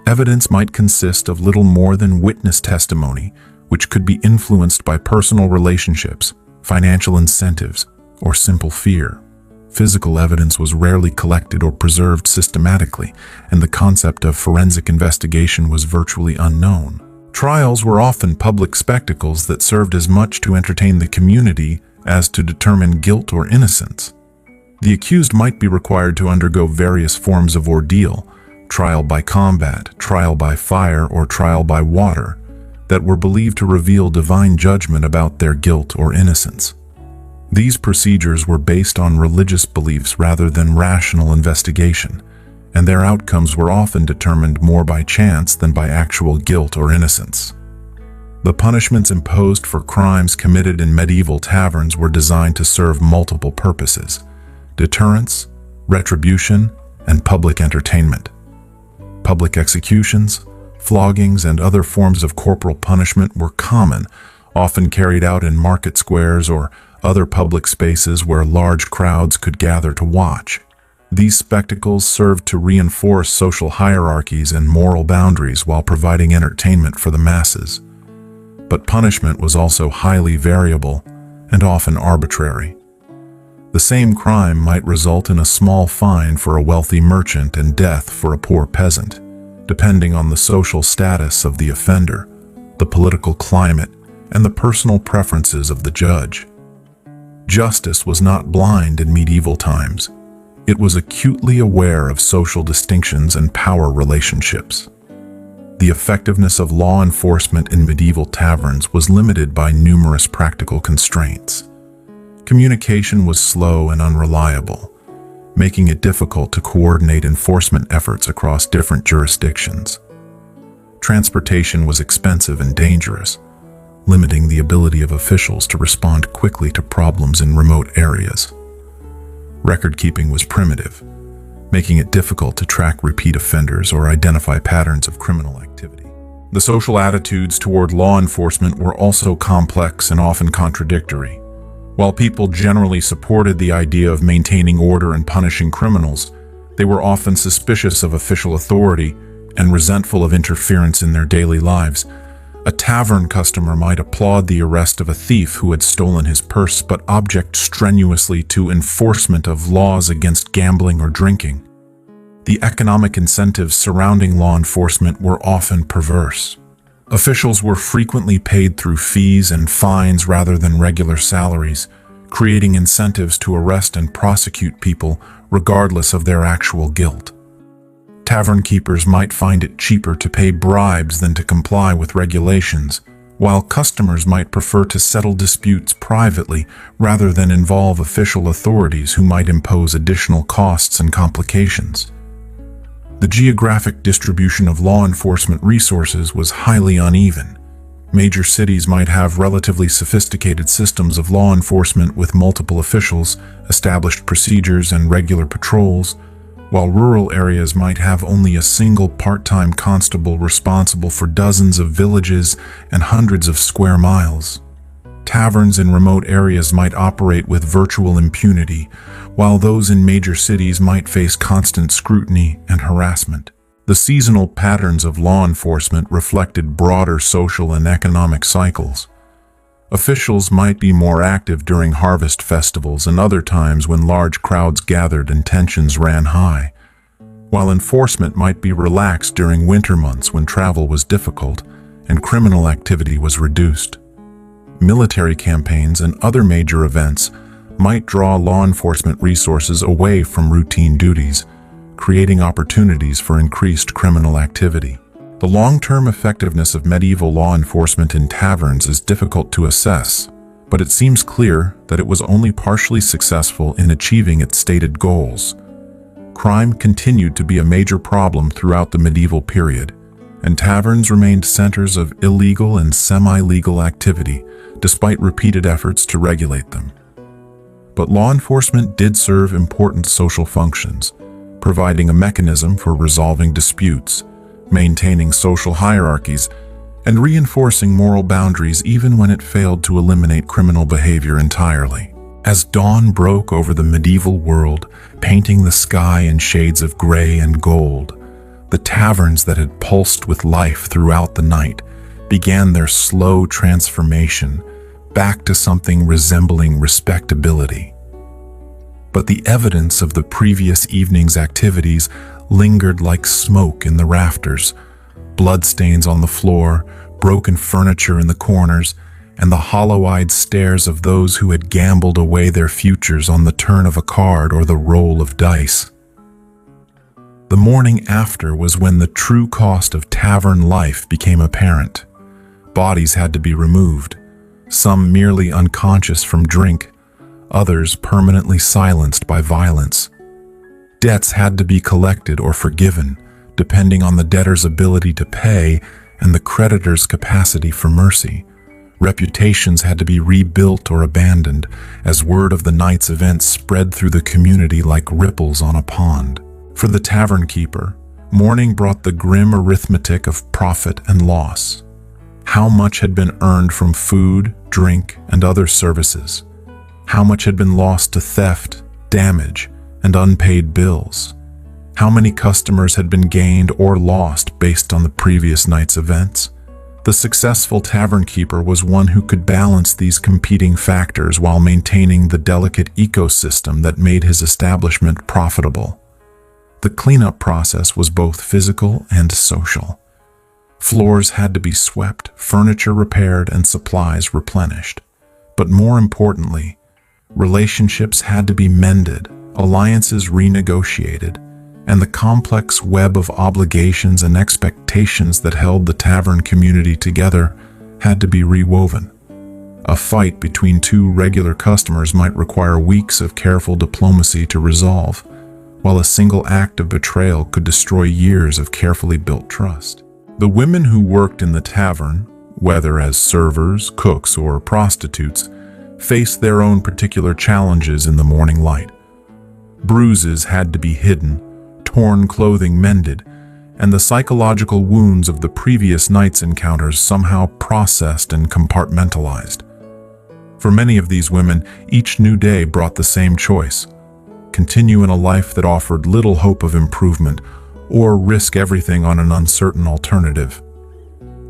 Evidence might consist of little more than witness testimony, which could be influenced by personal relationships, financial incentives, or simple fear. Physical evidence was rarely collected or preserved systematically, and the concept of forensic investigation was virtually unknown. Trials were often public spectacles that served as much to entertain the community as to determine guilt or innocence. The accused might be required to undergo various forms of ordeal, trial by combat, trial by fire, or trial by water, that were believed to reveal divine judgment about their guilt or innocence. These procedures were based on religious beliefs rather than rational investigation, and their outcomes were often determined more by chance than by actual guilt or innocence. The punishments imposed for crimes committed in medieval taverns were designed to serve multiple purposes: deterrence, retribution, and public entertainment. Public executions, floggings, and other forms of corporal punishment were common, often carried out in market squares or other public spaces where large crowds could gather to watch. These spectacles served to reinforce social hierarchies and moral boundaries while providing entertainment for the masses. But punishment was also highly variable and often arbitrary. The same crime might result in a small fine for a wealthy merchant and death for a poor peasant, depending on the social status of the offender, the political climate, and the personal preferences of the judge. Justice was not blind in medieval times. It was acutely aware of social distinctions and power relationships. The effectiveness of law enforcement in medieval taverns was limited by numerous practical constraints. Communication was slow and unreliable. making it difficult to coordinate enforcement efforts across different jurisdictions. Transportation was expensive and dangerous, limiting the ability of officials to respond quickly to problems in remote areas. Record-keeping was primitive, making it difficult to track repeat offenders or identify patterns of criminal activity. The social attitudes toward law enforcement were also complex and often contradictory. While people generally supported the idea of maintaining order and punishing criminals, they were often suspicious of official authority and resentful of interference in their daily lives. A tavern customer might applaud the arrest of a thief who had stolen his purse but object strenuously to enforcement of laws against gambling or drinking. The economic incentives surrounding law enforcement were often perverse. Officials were frequently paid through fees and fines rather than regular salaries, creating incentives to arrest and prosecute people regardless of their actual guilt. Tavernkeepers might find it cheaper to pay bribes than to comply with regulations, while customers might prefer to settle disputes privately rather than involve official authorities who might impose additional costs and complications. The geographic distribution of law enforcement resources was highly uneven. Major cities might have relatively sophisticated systems of law enforcement with multiple officials, established procedures, and regular patrols, while rural areas might have only a single part-time constable responsible for dozens of villages and hundreds of square miles. Taverns in remote areas might operate with virtual impunity, while those in major cities might face constant scrutiny and harassment. The seasonal patterns of law enforcement reflected broader social and economic cycles. Officials might be more active during harvest festivals and other times when large crowds gathered and tensions ran high, while enforcement might be relaxed during winter months when travel was difficult and criminal activity was reduced. Military campaigns and other major events might draw law enforcement resources away from routine duties, creating opportunities for increased criminal activity. The long-term effectiveness of medieval law enforcement in taverns is difficult to assess, but it seems clear that it was only partially successful in achieving its stated goals. Crime continued to be a major problem throughout the medieval period, and taverns remained centers of illegal and semi-legal activity, despite repeated efforts to regulate them. But law enforcement did serve important social functions, providing a mechanism for resolving disputes, maintaining social hierarchies, and reinforcing moral boundaries even when it failed to eliminate criminal behavior entirely. As dawn broke over the medieval world, painting the sky in shades of gray and gold, the taverns that had pulsed with life throughout the night began their slow transformation back to something resembling respectability. But the evidence of the previous evening's activities lingered like smoke in the rafters, bloodstains on the floor, broken furniture in the corners, and the hollow-eyed stares of those who had gambled away their futures on the turn of a card or the roll of dice. The morning after was when the true cost of tavern life became apparent. Bodies had to be removed, some merely unconscious from drink, others permanently silenced by violence. Debts had to be collected or forgiven, depending on the debtor's ability to pay and the creditor's capacity for mercy. Reputations had to be rebuilt or abandoned, as word of the night's events spread through the community like ripples on a pond. For the Tavernkeeper, morning brought the grim arithmetic of profit and loss. How much had been earned from food, drink, and other services? How much had been lost to theft, damage, and unpaid bills? How many customers had been gained or lost based on the previous night's events? The successful Tavernkeeper was one who could balance these competing factors while maintaining the delicate ecosystem that made his establishment profitable. The cleanup process was both physical and social. Floors had to be swept, furniture repaired, and supplies replenished. But more importantly, relationships had to be mended, alliances renegotiated, and the complex web of obligations and expectations that held the tavern community together had to be rewoven. A fight between two regular customers might require weeks of careful diplomacy to resolve, while a single act of betrayal could destroy years of carefully built trust. The women who worked in the tavern, whether as servers, cooks, or prostitutes, faced their own particular challenges in the morning light. Bruises had to be hidden, torn clothing mended, and the psychological wounds of the previous night's encounters somehow processed and compartmentalized. For many of these women, each new day brought the same choice: continue in a life that offered little hope of improvement, or risk everything on an uncertain alternative.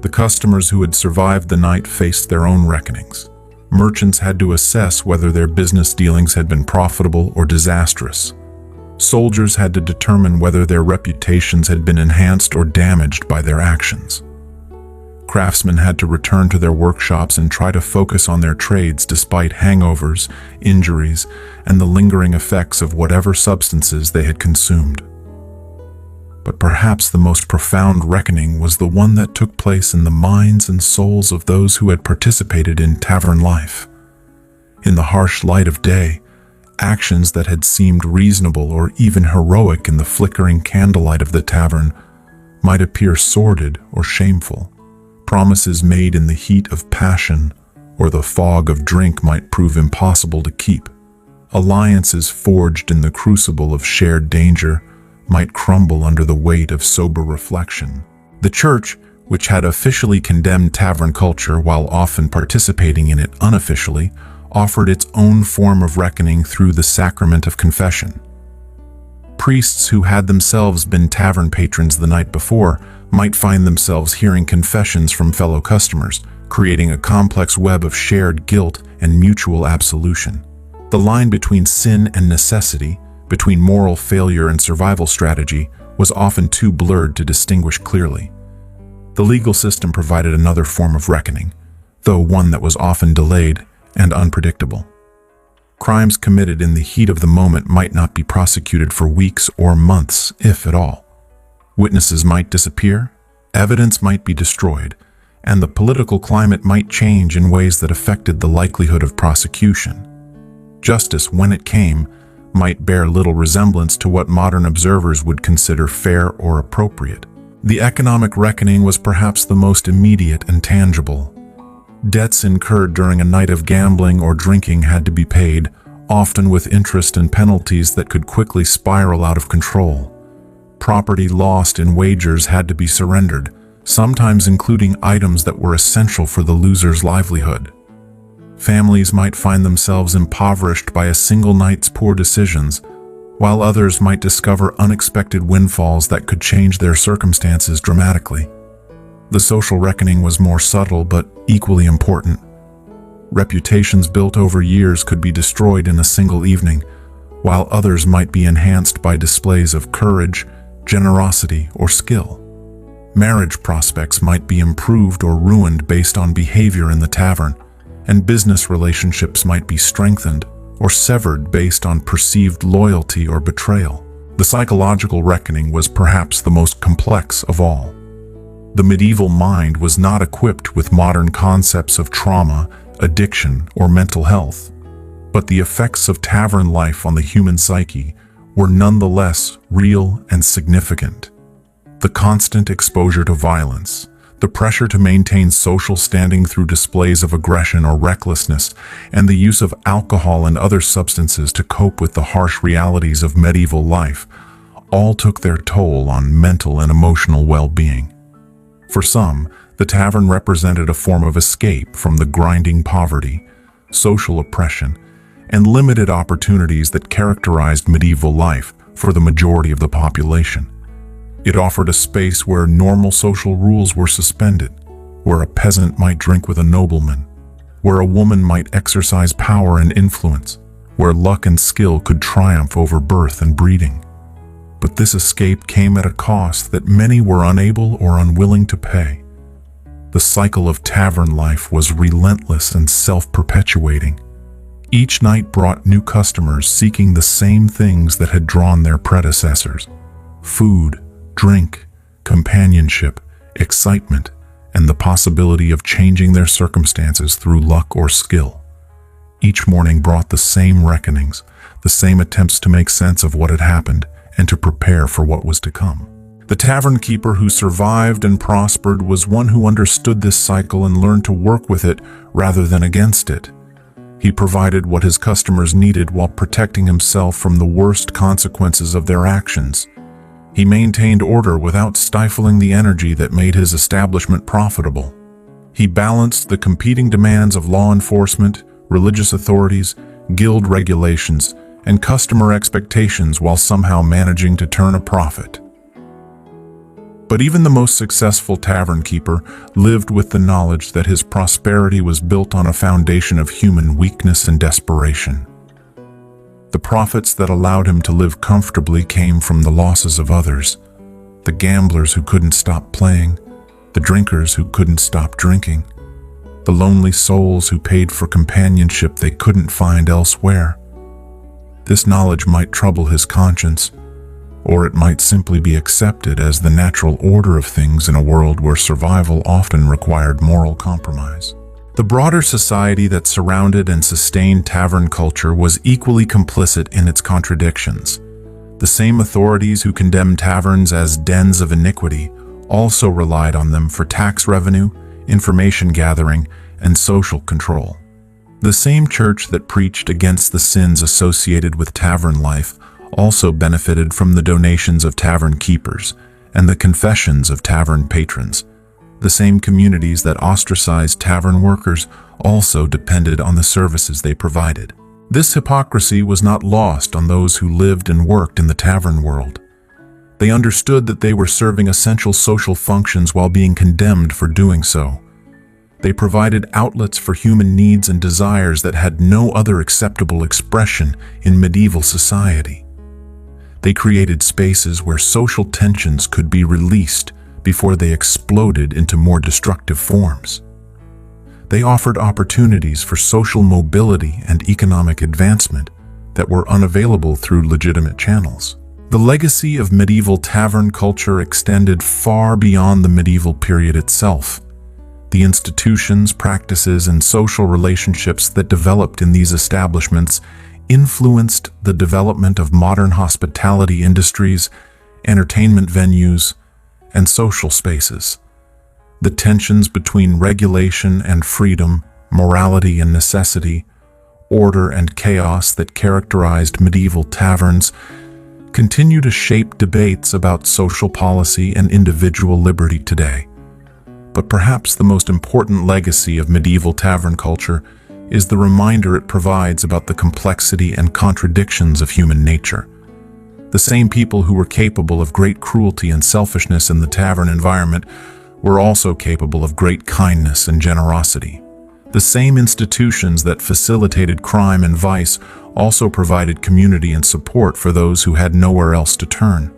The customers who had survived the night faced their own reckonings. Merchants had to assess whether their business dealings had been profitable or disastrous. Soldiers had to determine whether their reputations had been enhanced or damaged by their actions. Craftsmen had to return to their workshops and try to focus on their trades despite hangovers, injuries, and the lingering effects of whatever substances they had consumed. But perhaps the most profound reckoning was the one that took place in the minds and souls of those who had participated in tavern life. In the harsh light of day, actions that had seemed reasonable or even heroic in the flickering candlelight of the tavern might appear sordid or shameful. Promises made in the heat of passion or the fog of drink might prove impossible to keep. Alliances forged in the crucible of shared danger might crumble under the weight of sober reflection. The church, which had officially condemned tavern culture while often participating in it unofficially, offered its own form of reckoning through the sacrament of confession. Priests who had themselves been tavern patrons the night before might find themselves hearing confessions from fellow customers, creating a complex web of shared guilt and mutual absolution. The line between sin and necessity, between moral failure and survival strategy, was often too blurred to distinguish clearly. The legal system provided another form of reckoning, though one that was often delayed and unpredictable. Crimes committed in the heat of the moment might not be prosecuted for weeks or months, if at all. Witnesses might disappear, evidence might be destroyed, and the political climate might change in ways that affected the likelihood of prosecution. Justice, when it came, might bear little resemblance to what modern observers would consider fair or appropriate. The economic reckoning was perhaps the most immediate and tangible. Debts incurred during a night of gambling or drinking had to be paid, often with interest and penalties that could quickly spiral out of control. Property lost in wagers had to be surrendered, sometimes including items that were essential for the loser's livelihood. Families might find themselves impoverished by a single night's poor decisions, while others might discover unexpected windfalls that could change their circumstances dramatically. The social reckoning was more subtle but equally important. Reputations built over years could be destroyed in a single evening, while others might be enhanced by displays of courage, generosity, or skill. Marriage prospects might be improved or ruined based on behavior in the tavern, and business relationships might be strengthened or severed based on perceived loyalty or betrayal. The psychological reckoning was perhaps the most complex of all. The medieval mind was not equipped with modern concepts of trauma, addiction, or mental health, but the effects of tavern life on the human psyche were nonetheless real and significant. The constant exposure to violence, the pressure to maintain social standing through displays of aggression or recklessness, and the use of alcohol and other substances to cope with the harsh realities of medieval life, all took their toll on mental and emotional well-being. For some, the tavern represented a form of escape from the grinding poverty, social oppression, and limited opportunities that characterized medieval life for the majority of the population. It offered a space where normal social rules were suspended, where a peasant might drink with a nobleman, where a woman might exercise power and influence, where luck and skill could triumph over birth and breeding. But this escape came at a cost that many were unable or unwilling to pay. The cycle of tavern life was relentless and self-perpetuating. Each night brought new customers seeking the same things that had drawn their predecessors: food, drink, companionship, excitement, and the possibility of changing their circumstances through luck or skill. Each morning brought the same reckonings, the same attempts to make sense of what had happened, and to prepare for what was to come. The tavernkeeper who survived and prospered was one who understood this cycle and learned to work with it rather than against it. He provided what his customers needed while protecting himself from the worst consequences of their actions. He maintained order without stifling the energy that made his establishment profitable. He balanced the competing demands of law enforcement, religious authorities, guild regulations, and customer expectations while somehow managing to turn a profit. But even the most successful tavernkeeper lived with the knowledge that his prosperity was built on a foundation of human weakness and desperation. The profits that allowed him to live comfortably came from the losses of others, the gamblers who couldn't stop playing, the drinkers who couldn't stop drinking, the lonely souls who paid for companionship they couldn't find elsewhere. This knowledge might trouble his conscience, or it might simply be accepted as the natural order of things in a world where survival often required moral compromise. The broader society that surrounded and sustained tavern culture was equally complicit in its contradictions. The same authorities who condemned taverns as dens of iniquity also relied on them for tax revenue, information gathering, and social control. The same church that preached against the sins associated with tavern life also benefited from the donations of tavern keepers and the confessions of tavern patrons. The same communities that ostracized tavern workers also depended on the services they provided. This hypocrisy was not lost on those who lived and worked in the tavern world. They understood that they were serving essential social functions while being condemned for doing so. They provided outlets for human needs and desires that had no other acceptable expression in medieval society. They created spaces where social tensions could be released before they exploded into more destructive forms. They offered opportunities for social mobility and economic advancement that were unavailable through legitimate channels. The legacy of medieval tavern culture extended far beyond the medieval period itself. The institutions, practices, and social relationships that developed in these establishments influenced the development of modern hospitality industries, entertainment venues, and social spaces. The tensions between regulation and freedom, morality and necessity, order and chaos that characterized medieval taverns continue to shape debates about social policy and individual liberty today. But perhaps the most important legacy of medieval tavern culture is the reminder it provides about the complexity and contradictions of human nature. The same people who were capable of great cruelty and selfishness in the tavern environment were also capable of great kindness and generosity. The same institutions that facilitated crime and vice also provided community and support for those who had nowhere else to turn.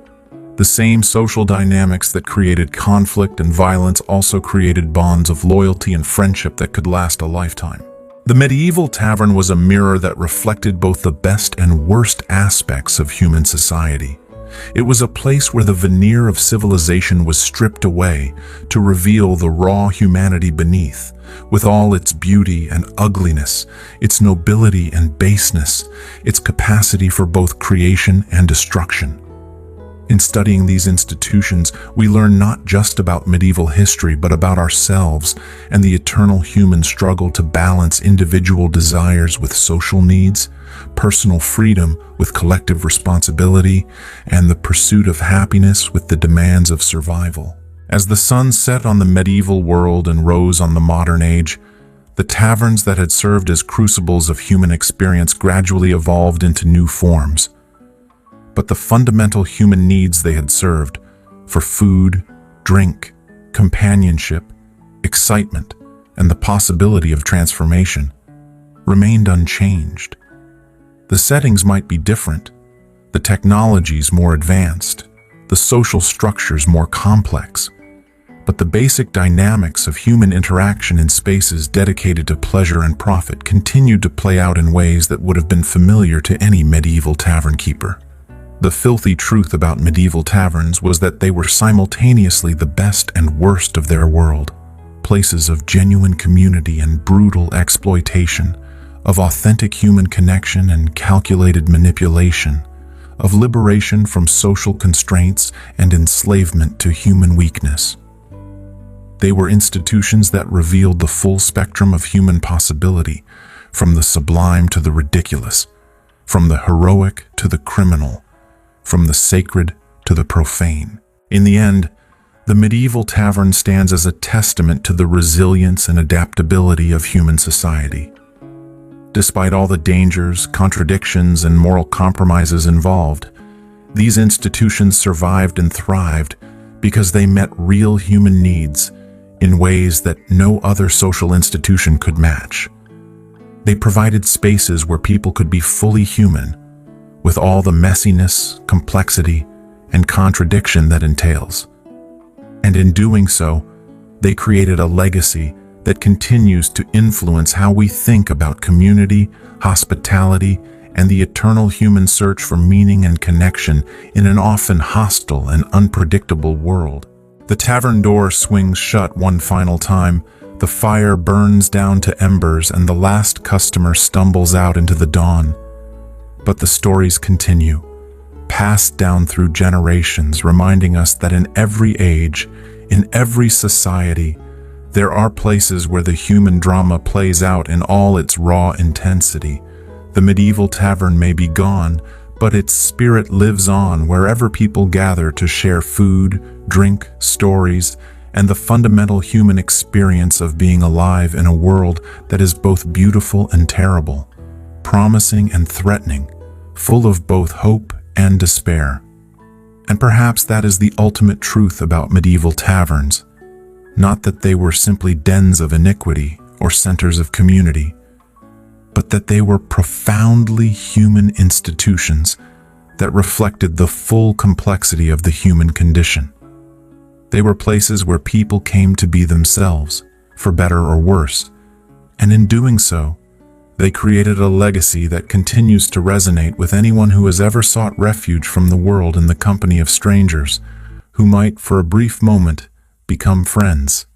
The same social dynamics that created conflict and violence also created bonds of loyalty and friendship that could last a lifetime. The medieval tavern was a mirror that reflected both the best and worst aspects of human society. It was a place where the veneer of civilization was stripped away to reveal the raw humanity beneath, with all its beauty and ugliness, its nobility and baseness, its capacity for both creation and destruction. In studying these institutions, we learn not just about medieval history, but about ourselves and the eternal human struggle to balance individual desires with social needs, personal freedom with collective responsibility, and the pursuit of happiness with the demands of survival. As the sun set on the medieval world and rose on the modern age, the taverns that had served as crucibles of human experience gradually evolved into new forms. But the fundamental human needs they had served, for food, drink, companionship, excitement, and the possibility of transformation, remained unchanged. The settings might be different, the technologies more advanced, the social structures more complex, but the basic dynamics of human interaction in spaces dedicated to pleasure and profit continued to play out in ways that would have been familiar to any medieval tavern keeper. The filthy truth about medieval taverns was that they were simultaneously the best and worst of their world, places of genuine community and brutal exploitation, of authentic human connection and calculated manipulation, of liberation from social constraints and enslavement to human weakness. They were institutions that revealed the full spectrum of human possibility, from the sublime to the ridiculous, from the heroic to the criminal, from the sacred to the profane. In the end, the medieval tavern stands as a testament to the resilience and adaptability of human society. Despite all the dangers, contradictions, and moral compromises involved, these institutions survived and thrived because they met real human needs in ways that no other social institution could match. They provided spaces where people could be fully human, with all the messiness, complexity, and contradiction that entails. And in doing so, they created a legacy that continues to influence how we think about community, hospitality, and the eternal human search for meaning and connection in an often hostile and unpredictable world. The tavern door swings shut one final time, the fire burns down to embers, and the last customer stumbles out into the dawn. But the stories continue, passed down through generations, reminding us that in every age, in every society, there are places where the human drama plays out in all its raw intensity. The medieval tavern may be gone, but its spirit lives on wherever people gather to share food, drink, stories, and the fundamental human experience of being alive in a world that is both beautiful and terrible, promising and threatening, full of both hope and despair. And perhaps that is the ultimate truth about medieval taverns. Not that they were simply dens of iniquity or centers of community, but that they were profoundly human institutions that reflected the full complexity of the human condition. They were places where people came to be themselves, for better or worse, and in doing so, they created a legacy that continues to resonate with anyone who has ever sought refuge from the world in the company of strangers, who might, for a brief moment, become friends.